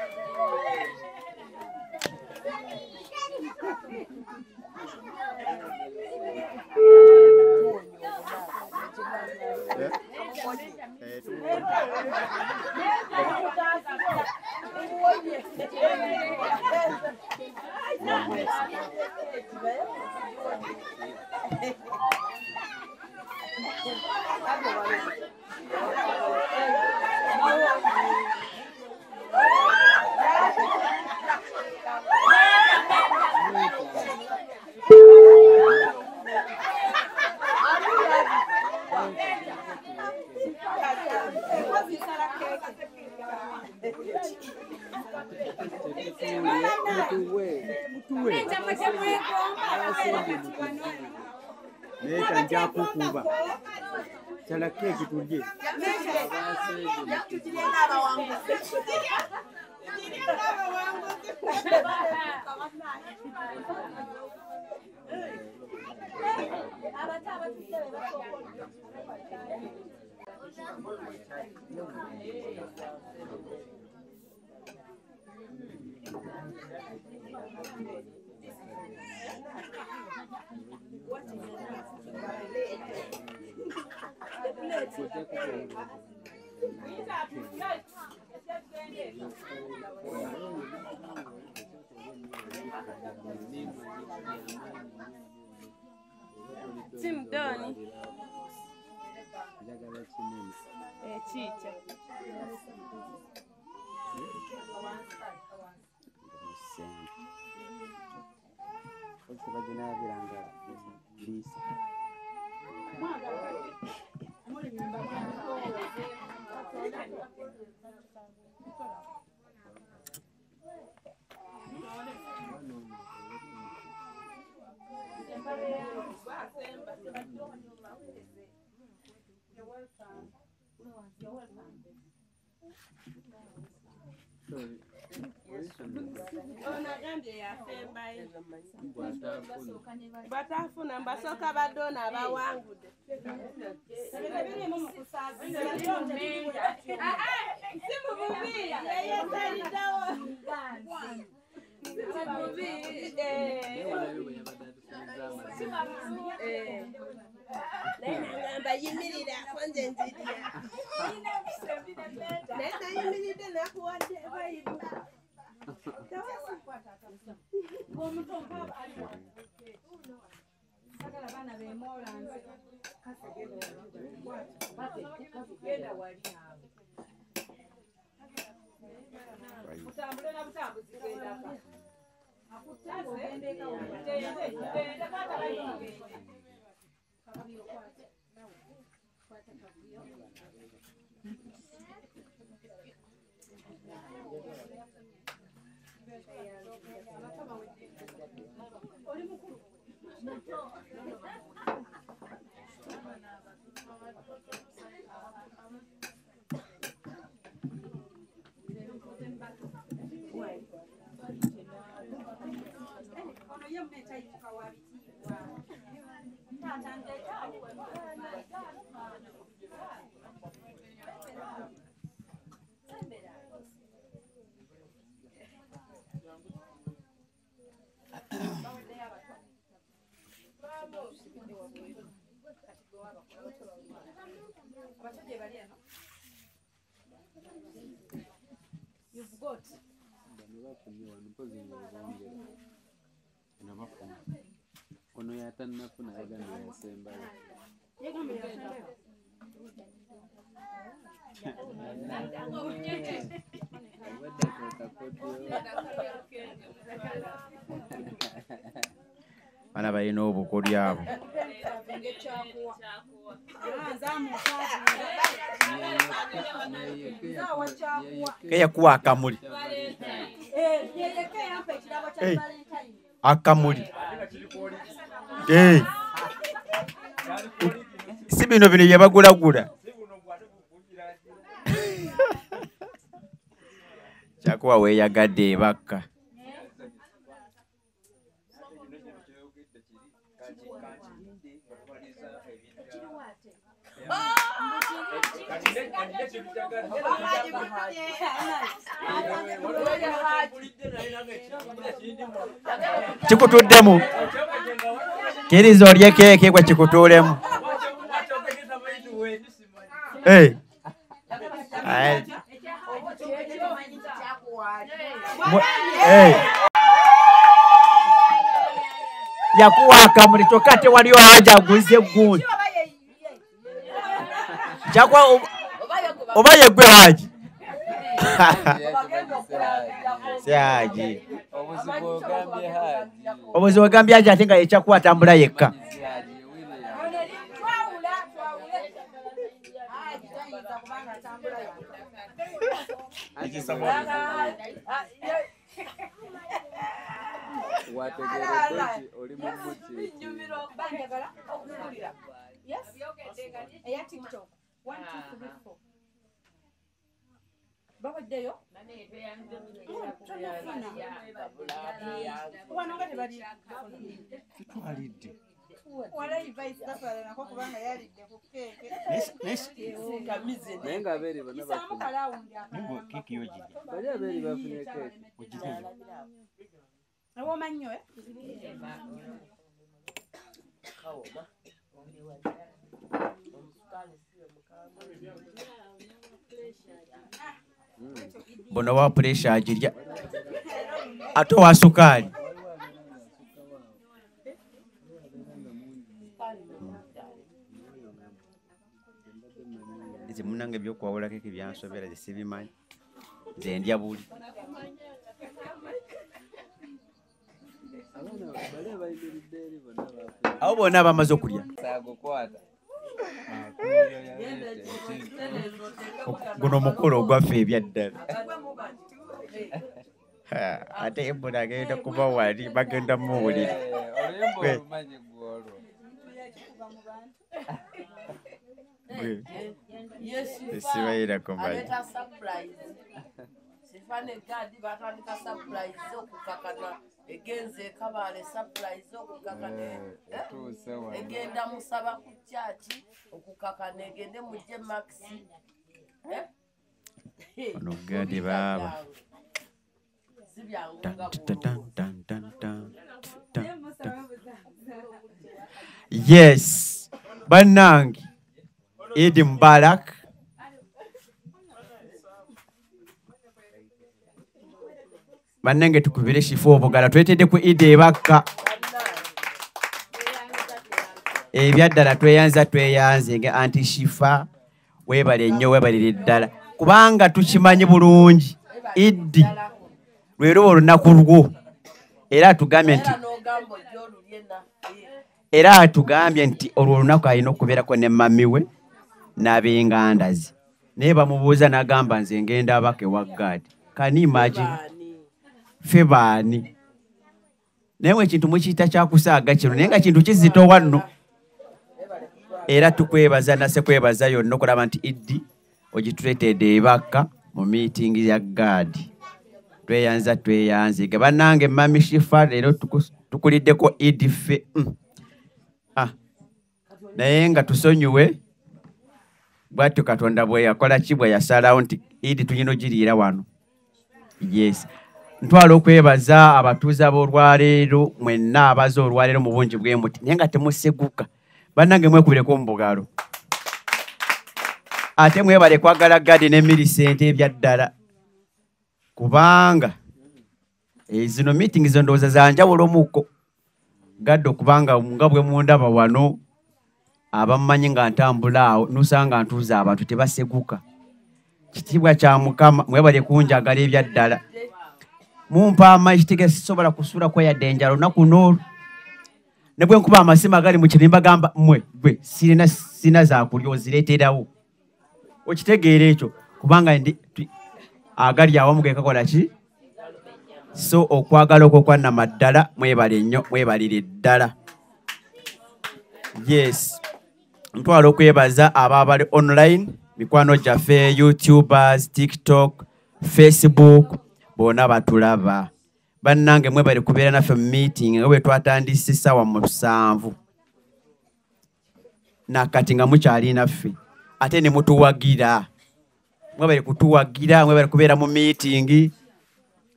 Neta njakukuba chala keki tulye Tim Doni. Chicha. batafuna mbasooka badona abawangude nagamba yimirira konze nzirya naye nayimiridde nakuwadde bayimba You've got. Ono yatannafuna yagambye yasembayo. Bana balina obukodyo abo. Keyakuwa akamuli. Akamuli. Si bino bye bagulagula. Kyakuwa weeyagadde ebakka. Kikutuddemu. Kiriza olye keeke gwe kikutuulemu. Yakuwa akamuli kyokka tewaliwo haja aguze gundi. Kyakwa oba yeggwe haji. Si haji. Obuzibu ogambye haji ate nga yekyakuwa atambula yekka. Bono wa pressure ajirya. Ate wa sukali. Nze munange byokwawula keke byansobera ze sibimanyi. Nze ndya buli. Abo bonna bamaze okulya. Guno mukolo ogwaffe ebyaddala. Ate embona agenda kuba wali bagenda muwulira. Sibaira kumbaye. Aleta surprise. Sifane gadi batandika surprise okukakana egenze kabale surprise okukakana egenda musaba ku church okukakana egende muje maxi ono gadi baba yes banangi Eid Mubarak banange tukubire shifo obugala twetedde ku Eid ebakka ebyaddala tweyanze nga anti shifa webale nnyo webalire ddala kubanga tukimanyi bulungi Eid lwero olunaku lwo era atugambye nti olwo olunaku alina okubeerako ne mami we n'ab'enganda ze naye bamubuuza n'agamba nze ngenda abaka ewa God. Can you imagine? Ffe baani naye ekintu mukiyita kyakusaaga kino naye nga kintu kizito wanno era tukwebaza nase kwebaza yonna okulaba nti Eid ogituleetedde ebaka mu meeting ya God. Tweyanze ge bannange mami Shifa leero tukuliddeko Eid ffe naye nga tusonyiwe bwatyo Katonda bwe yakola ki bwe yasalawo nti Eid tulina ogiriira wano. Yes, ntwala okwebaza abatuuze ab'olwaleero mwenna abaza olwaleero mu bungi bwe muti naye nga temuseguka bannange mwekubireko mu bugalo ate mwebale kwagala gadi ne Millicent ebyaddala kubanga zino meeting zo ndowooza za njawulo muko gadde okubanga nga bwe mundaba wano abamanyi nga ntambula awo nusanga ntuuza abantu tebaseguka. Kitiibwa kya Mukama mwebale kunjagala ebyaddala mumpa amazzi tegesobola kusuula kweyadde enjala olunaku n'olwo ne bwe nkuba amasimu agali mu kirimba gamba gwe sirina zaakulya ozireeterawo okitegeera ekyo kubanga agali awamu gekakola ki so okwagala okwo kwannama ddala mwebale nnyo mwebalire ddala. Yes, ntwala okwebaza ababali online mikwano gyaffe YouTubers, TikTok, Facebook bona batulaba bannange mwebale kubeera naffe mu meeting nga bwe twatandise ssaawa 7 nakati nga mukyali naffe ate ne mutuwagira mwebale kutuwagira mwebale kubeera mu meeting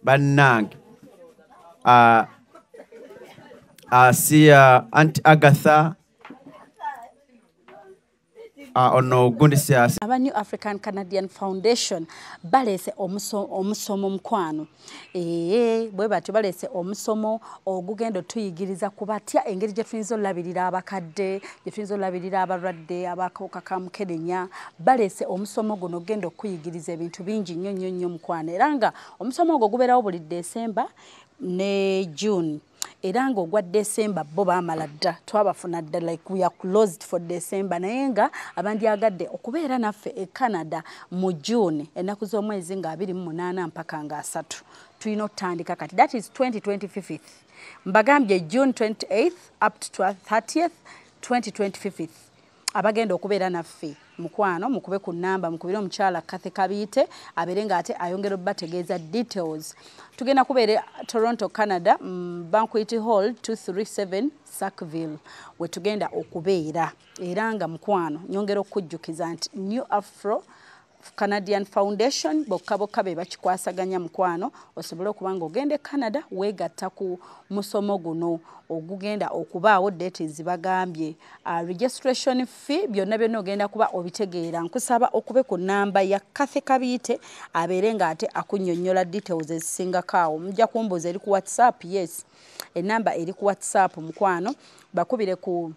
bannange. Aunt Agatha ono gundisi aba New African Canadian Foundation balese omusomo mukwano bwe batyo balese omusomo ogugendo tuyigiriza kubatya engeri gye tuyinza olabirira abakadde gye tuyinza olabirira abalwadde abakawuka ka mukenenya balese omusomo guno gendo kuyigiriza ebintu bingi nnyo mukwano era nga omusomo ogwo gubeerawo buli December ne June era nga ogwa December bo baamala dda twabafuna dda like we are closed for December naye nga abandyagadde okubeera naffe e Canada mu June ennaku z'omwezi nga 28 mpaka nga 3 tulina okutandika kati that is 2025 mbagambye June 28th up to 30th 2025 abagenda okubeera naffe mukwano mukube ku namba mukubire omukyala Kathy Kabiite abeere nga ate ayongera obategeeza details. Tugenda kubeera Toronto, Canada, Banquet Hall 237 Sackville we tugenda okubeera era nga mukwano nyongera okujjukiza nti New Afro Canadian Foundation bokka be bakikwasaganya mukwano osobole okubanga ogende Canada wegatta ku musomo guno ogugenda okubaawo date zibagambye registration fee byonna ogenda kuba obitegeera nkusaba okube ku namba ya Kathy Kabiite abeere nga ate akunnyonnyola details ezisingako awo mujja kumbuuza eri ku WhatsApp. Yes, enamba eri ku WhatsApp mukwano bakubire ku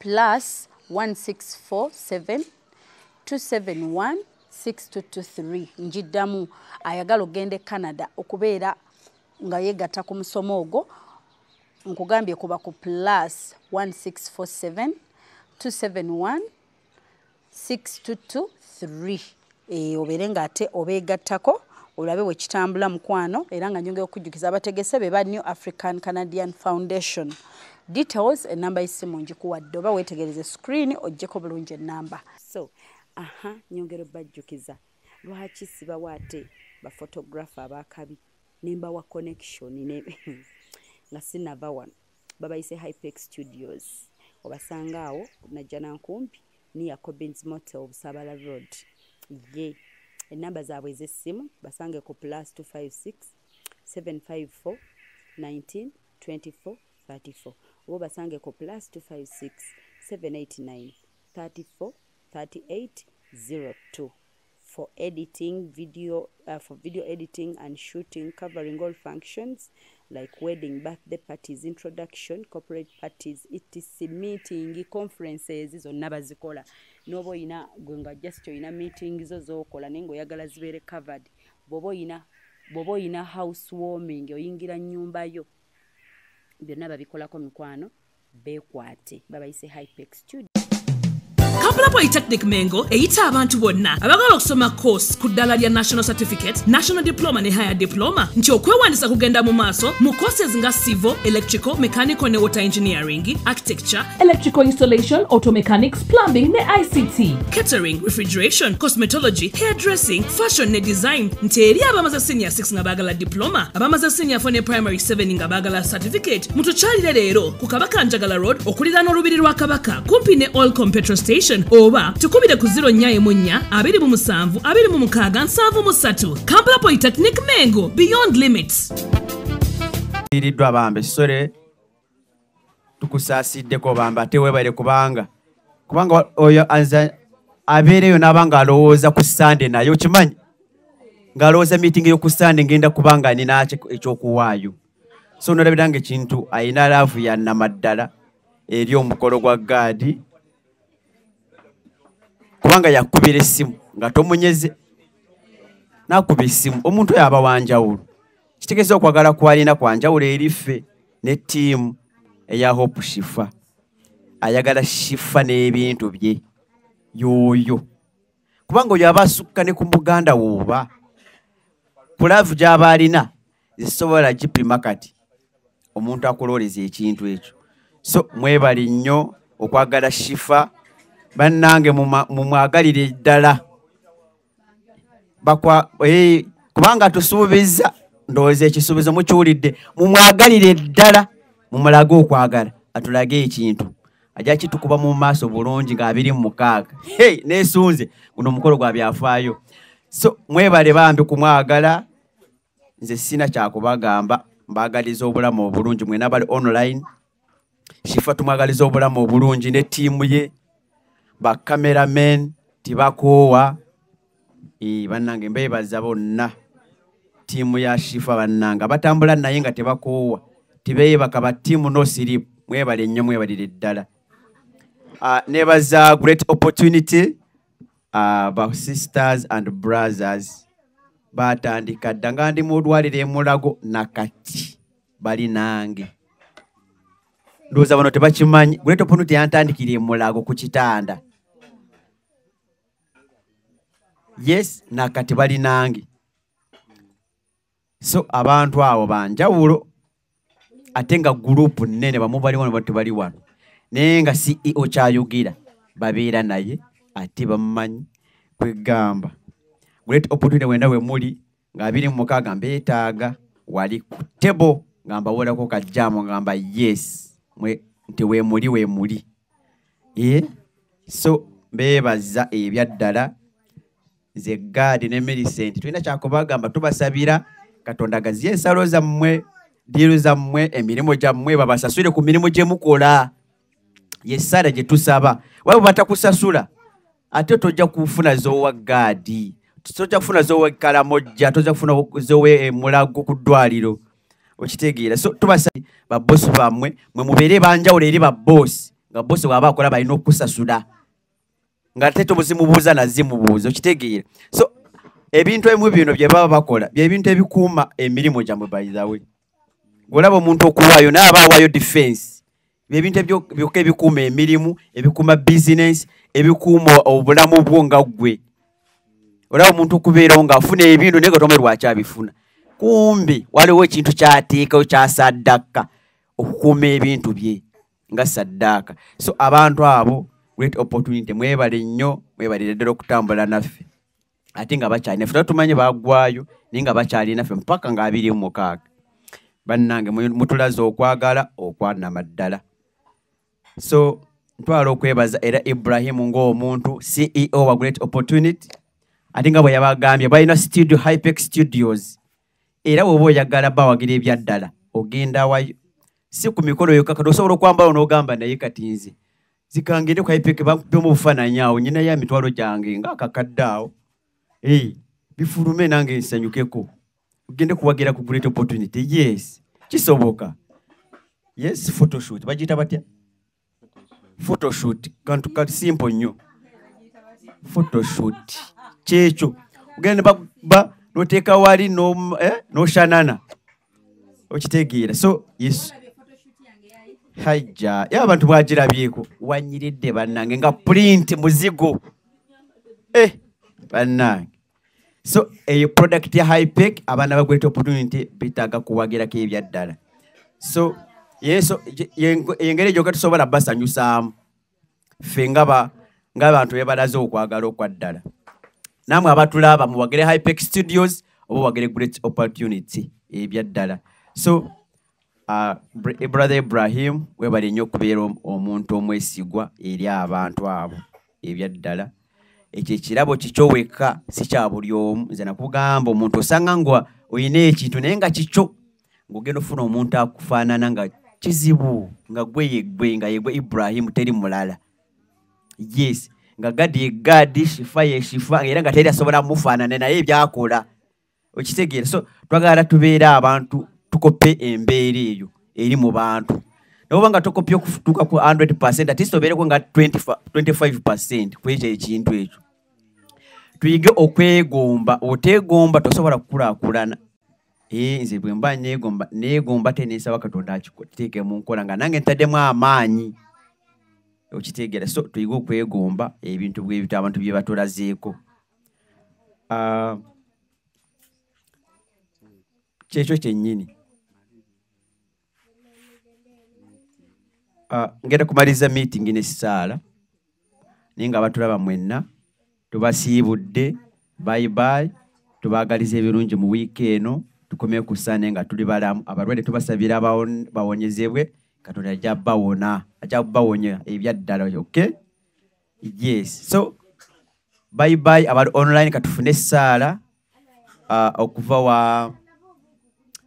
+1647 271 6223 njiddamu ayagala ogende Canada okubeera nga yegatta ku musomo ogwo nkugambye kuba ku +1647 271 6223 obeere nga ate obeegattako olabe bwe kitambula mukwano era nga nyongera okujjukiza abategese be ba New African Canadian Foundation details enamba y'essimu njikuwadde oba weetegereze screen ojjeko bulungi ennamba. So nyongero bajjukiza lwaki sibawa ate baphotographer abakabi nemba wa connection ne nga sinava wano babayise Hypex Studios obasanga awo najja nankumpi ni Jacobins Motel Busabala Road ye enamba zaabwe ez'essimu basange ku +256 754 19 24 34 oba basange ku +256 789 34 38 02 for editing video for video editing and shooting covering all functions like wedding, birthday parties, introduction, corporate parties, etc, meeting, conferences zonna bazikola. Nobo ina gwenga just ina meetings zozokola nengo yagala zibere covered. Bobo ina housewarming oyingira nyumba yo. Byonna babikolako mikwano bekwate babayise Hypex Studio. Kampala Polytechnic Mengo eyita abantu bonna abagala okusoma course ku ddala lya National Certificate, National Diploma ne Higher Diploma nti okwewandisa kugenda mu maaso mu courses nga Civil, Electrical, Mechanical ne Water Engineering, Architecture, Electrical Installation, Auto Mechanics, Plumbing ne ICT, Catering, Refrigeration, Cosmetology, Hairdressing, Fashion ne Design nti eri abamaze Senior 6 nga bagala Diploma, abamaze Senior 4 ne Primary 7 nga bagala Certificate mutukyalire leero ku Kabaka Njagala Road okuliraana olubiri lwa Kabaka kumpi ne Olcom Petrol Station oba tukubire ku 0-4-2-27-7-3 Kampala Polytechnic Mengo beyond limits. Iridwa bambe sore tukusasiddeko bambe ate webale kubanga oyo anza abeereyo n'abanga alowooza ku Sunday nayo kimanyi ng'alowooza meeting yo ku Sunday ngenda kubanga nina ekyokuwaayo so nolabiranga ekintu ayina laavu ya namaddala eri omukolo gwa gaadi kubanga yakubira essimu nga tomunyeze nakuba essimu omuntu oyo aba wanjawulo kitegeeza okwagala kwalina kwanjawulo eriffe ne ttiimu eya Hope Shifa ayagala Shifa n'ebintu bye yoyo kubanga oyo aba asukka ne ku muganda wooba ku laavu gy'aba alina zisobola gipima kati omuntu akuloleza ekintu ekyo so mwebali nnyo okwagala Shifa bannange mumwagalire ddala kubanga tusuubiza ndowooza ekisuubizo mukiwulidde mumwagalire ddala mumulage okwagala atulage ekintu ajja kitukuba mu maaso bulungi nga 26 neesunze guno omukolo gwa byafaayo so mwebale bambi kumwagala nze sina kyakubagamba mbagaliza obulamu obulungi mwena bali online Shifa tumwagaliza obulamu obulungi ne ttiimu ye ba cameramen tibakoowa bannange mbeebaza bonna ttiimu ya Shifa bannanga batambula naye nga tebakoowa tibeeyebaka ba ttiimu no siripu mwebale nnyo mwebalire ddala nebaza great opportunity ba sisters and brothers batandika dda nga ndi mu ddwaliro e Mulago nakati bali nange ndowooza bano tebakimanyi great opportunity yantandikira e Mulago ku kitanda yes nakati bali nange so abantu abo banjawulo ate nga gurupu nnene bamu bali wano tebali wano naye nga CEO kyayugira babeera naye ate bamumanyi kwegamba great opportunity wenda we muli nga 26 mbeetaaga wali ku tebo nga mbawolako kajjamo ngamba yes nti we muli so beebaza ebyaddala ze gaadi ne Millicent tulina kyakubagamba tubasabira Katonda gaziye ensalo zammwe diiru zammwe emirimu gyammwe babasasule ku mirimu gye mukola yesala gye tusaba waba batakusasula ate tojja kufuna z'owa gaadi tojja kufuna z'owa Kalamojja tojja kufuna z'owa Mulago ku ddwaliro okitegeera so tubasabira babbosi bammwe mwe mubeere banjawulo eri babbosi nga bbosi bw'aba akola balina okusasula nga teto muzimubuuza nazimubuuza okitegeera so ebintu ebimu bino bye baba bakola byebintu ebikuuma emirimu gyammwe bayizawe golaba omuntu okuwaayo naye aba awaayo defense byebintu byokka ebikuuma emirimu ebikuuma business ebikuuma obulamu bwo nga ggwe olaba omuntu okubeerawo ng'afuna ebintu naye gatomwe lwaki abifuna kumbi waliwo ekintu kyateekayo kyasaddaka okukuuma ebintu bye nga saddaaka. So abantu abo great opportunity, mwebale nnyo, mwebalire ddala okutambula naffe ate nga bakyali naffe. Tumanyi baggwayo naye nga bakyali naffe mpaka nga 26. Bannange mutulaze okwagala okwanama ddala. So ntwala okwebaza era Ibrahim ng'omuntu CEO wa Great Opportunity ate nga bwe yabagambye balina studio Hypex Studios era bw'oba oyagala bawagira ebyaddala ogenda wayo si ku mikolo yokka kati osobola okwambala n'ogamba naye kati nze zikangire ku Hypex bakuppemu obufaananyi awo nyinayo emitwalo gyange ng'akakadde awo bifulume nange nsanyukeko ogende kuwagira ku Great Opportunity. Yes, kisoboka. Yes, photoshoot bagiyita batya? Photoshoot kantu kati simple nnyo. Photoshoot kyekyo ogenda noteeka wali noshanana okitegeera. So yes, hajja abantu bwagirabyeko wanyiridde bannange nga print muzigo bannange. So a product ya Hypex abaana ba Great Opportunity bitaaga kuwagirako ebyaddala. So yeso engeri gyoka tusobola basanyusaamu ffe ng'abantu bebalaze okwagala okwaddala. Namwe abatulaba muwagire Hypex Studios oba wagire Great Opportunity ebyaddala. So brother Ibrahim webali nnyo okubeera omuntu omwesigwa eri abantu abo ebyaddala. Ekyo ekirabo kikyo wekka si kya buli omu. Nze nakugamba omuntu osanga nga oyina ekintu naye nga kikyo ng'ogenda ofuna omuntu akufaanana nga kizibu nga gwe nga yegwe Ibrahim teri mulala. Yes, nga gadi ye gadi, shifa ye shifa era nga teri asobola mufaanane naye ebyakola okitegeera. So twagala tubeera abantu tukope embeera eyo eri mu bantu. Noba nga tokopye okutuuka ku 100% ati sobeereko nga 25% kwekyo ekintu ekyo. Tuyige okwegomba. Oteegomba tosobola kukulaakulana. Nze bwe mba neegomba teneesaba Katonda akiteeke mu nkola nga nange ntaddemu amaanyi okitegeera. So tuyige okwegomba ebintu bwebito abantu bye batulazeeko. Kyekyo kyennyini. Ngenda kumaliza meeting n'essaala naye nga batulaba mwenna tubasiibudde. Bye. Tubaagaliza ebirungi mu wiiki eno tukomye ku Sunday nga tuli balamu. Abalwadde tubasabira bawonyezebwe. Katonda ajja bawona, ajja bawonya ebyaddala. Okay? Yes. So bye abali online katufune essaala okuva wa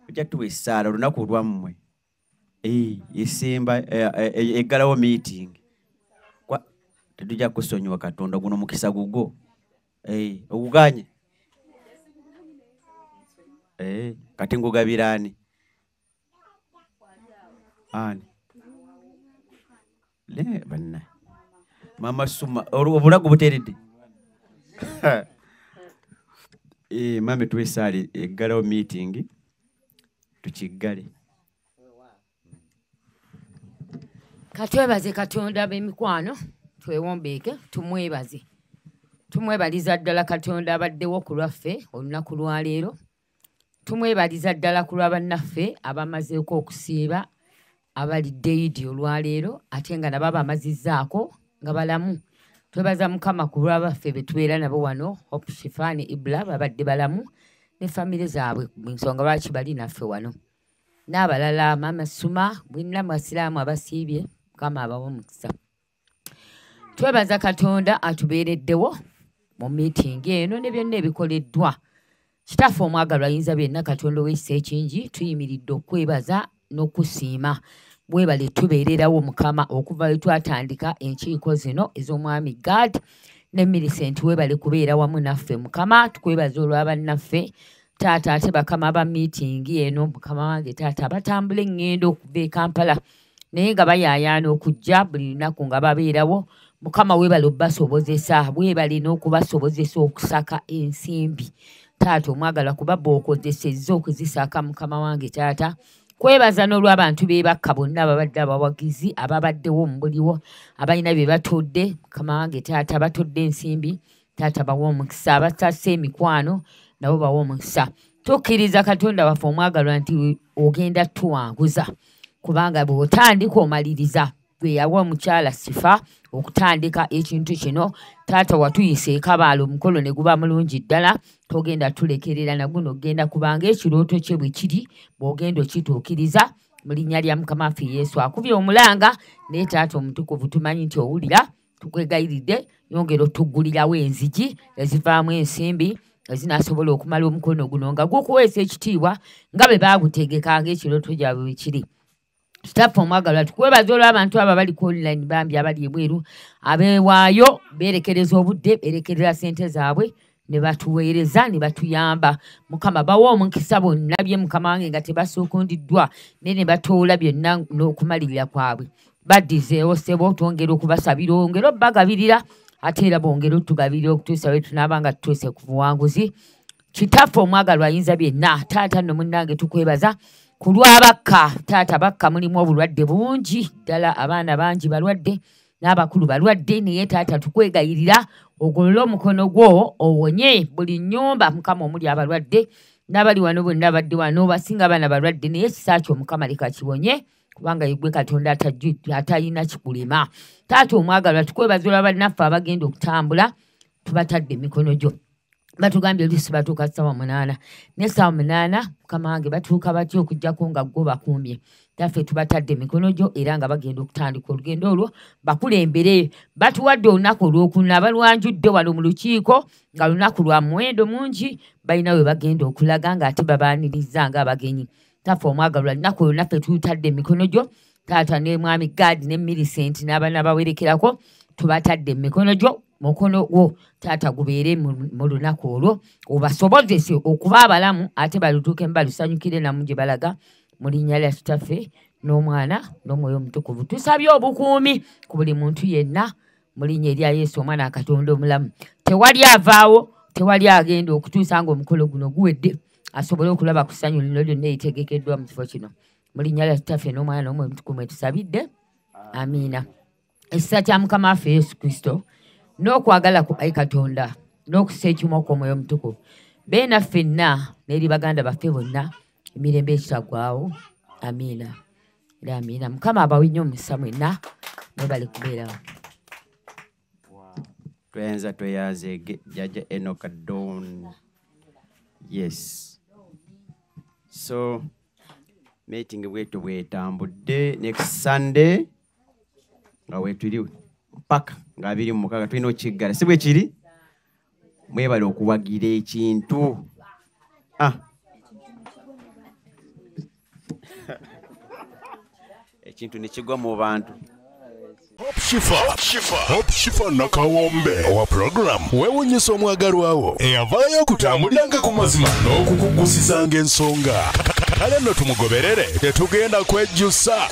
ojja tuwa essaala olunaku lwammwe. Esimba eggalawo meeting. Tetujja kusonyiwa Katonda guno mukisa gugwo. Oguganye. Kati ngugabiraani. Ani. Banna. Mama Suma obulago buteredde. Mame tuwe saali eggalawo meeting tukiggale. Katwebaze Katonda b'emikwano twewombeeke tumwebaliza ddala Katonda abaddewo ku lwaffe olunaku lwa leero. Tumwebaliza ddala ku lwa bannaffe abamazeeko okusiiba abalidde Idi olwaleero ate nga nabo bamazizzaako nga balamu. Twebaza Mukama ku lwa baffe be tubeera nabo wano Hope Shifani Ibla babadde balamu ne famire zaabwe mu nsonga lwaki bali naffe wano. N'abalala Mama Suma bwenna mwasiraamu abasiibye Mukama abawa omukisa. Twebaza Katonda atubeereddewo mu meeting eno ne byonna ebikoleddwa. Kitaffe omwagalwa ayinza byenna Katonda ow'ekisa ekingi tuyimiridde okwebaza n'okusiima. Bwebale tubeererawo Mukama okuva we twatandika enkiiko zino ez'omwami God ne Millicent webale kubeera wamu naffe Mukama. Tukwebaza olw'abannaffe taata ate bakama ba meeting eno Mukama wange taata batambula eŋŋendo okuva e Kampala naye nga bayaayaana okujja buli lunaku nga babeerawo. Mukama webale obbasobozesa, webale n'okubasobozesa okusaka ensimbi. Taata omwagala kuba bw'okozesezza okuzisaka Mukama wange taata. Kwebaza n'olw'abantu beebakka bonna ababadde abawagizi ababaddewo mu buliwo abalina bye batodde Mukama wange taata batodde ensimbi taata bawa omukisa. Abatassa emikwano nabo bawa omukisa. Tukkiriza Katonda waffe omwagalwa nti ogenda tuwanguza kubanga bw'otandika omaliriza gwe yawa omukyala Sifa okutandika ekintu kino. Taata watuyise ekabaala omukolo ne guba mulungi ddala, togenda tulekerera na guno genda kubanga ekirooto kye bwe kiri bw'ogenda okituukiriza mu linnya lya Mukama waffe Yesu. Akubye omulanga naye taata omutukuvu tumanyi nti owulira, tukwegayiridde yongera otuggulirawo enzigi ezivaamu ensimbi ezinasobola okumala omukono guno nga gukuweesa ekitiibwa nga bwe baagutegekanga ekirooto gyabwe bwe kiri. Kitaffe omwagalwa tukwebaza olw'abantu abo abali ku online bambi abali ebweru abeewaayo beerekereza obudde beerekerera ssente zaabwe ne batuweereza ne batuyamba. Mukama bawa omukisa bonna bye Mukama wange nga tebasookondiddwa naye ne batoola byonna n'okumalirira kwabwe. Baddizeewo ssebo twongera okubasabira ongera obbagabirira ate era bongera otugabirira okutuusa we tunaaba nga tutuuse ku buwanguzi. Kitaffe omwagalwa ayinza byenna, taata nno munnange tukwebaza ku lw'abakka. Taata bakka mulimu obulwadde bungi ddala, abaana bangi balwadde n'abakulu balwadde, naye taata tukwegayirira ogolole omukono gwo owonye buli nnyumba Mukama omuli abalwadde n'abali wano bonna badde wano basinga abaana balwadde, naye ekisa kyo Mukama leka kiwonye kubanga yegwe Katonda atalina kikulema. Taata omwagalwa tukwebaza olwa bannaffe abagenda okutambula, tubatadde emikono gyo. Batugambye oluusi batuuka ssaawa 8 ne ssaawa 8 Mukama wange batuuka batya okuggyako nga gwo bakuumye. Taffe tubatadde emikono gyo era nga bagenda okutandika olugendo olwo bakulembere. Batuwadde olunaku olwokuna balwanjudde wano mu lukiiko nga lunaku lwa muwendo mungi, balina we bagenda okulaga nga ate babaaniriza nga abagenyi. Taffe omwagalwa lunaku olwo naffe tutadde emikono gyo. Taata ne mwami Gadi ne Millicent n'abaana bawerekerako tubatadde emikono gyo. Mukono gwo taata gubeere mu lunaku olwo obasobozese okuba abalamu ate balutuuke balusanyukire namu gye balaga mu linnya lya Kitaffe n'Omwana n'Omwoyo Omutukuvu. Tusabye obukuumi ku buli muntu yenna mu linnya erya Yesu Omwana Katonda omulamu. Tewali avaawo, tewali agenda okutuusa nga omukolo guno guwedde asobole okulaba ku ssanyu lino lyonna eritegekeddwa mu kifo kino. Mu linnya lya Kitaffe n'Omwana n'Omwoyo Omutukuvu etusabidde. Amiina. Ekisa kya Mukama waffe Yesu Kristo n'okwagala ku Ayi Katonda n'okussa ekimu kw'Omwoyo Omutukuvu beena ffenna n'eri baganda baffe bonna emirembe ekitaggwaawo. Amiina era amiina. Mukama abawe nnyo omukisa mwenna mwebale kubeerawo. Twenza tweyaze Jjajja Enoch Don. Yes. So meeting bwetu bwetambudde next Sunday nga wetuli paka nga 26 tulina okiggala si bwe kiri. Mwebale okuwagira ekintu. Ekintu ne kigwa mu bantu. Hope Shifa Nakawombe owa program wewunyisa omwagalwawo eyavaayo okutambuliranga ku mazima n'okukugusizanga ensonga. Kale nno tumugoberere tetugenda kwejjusa.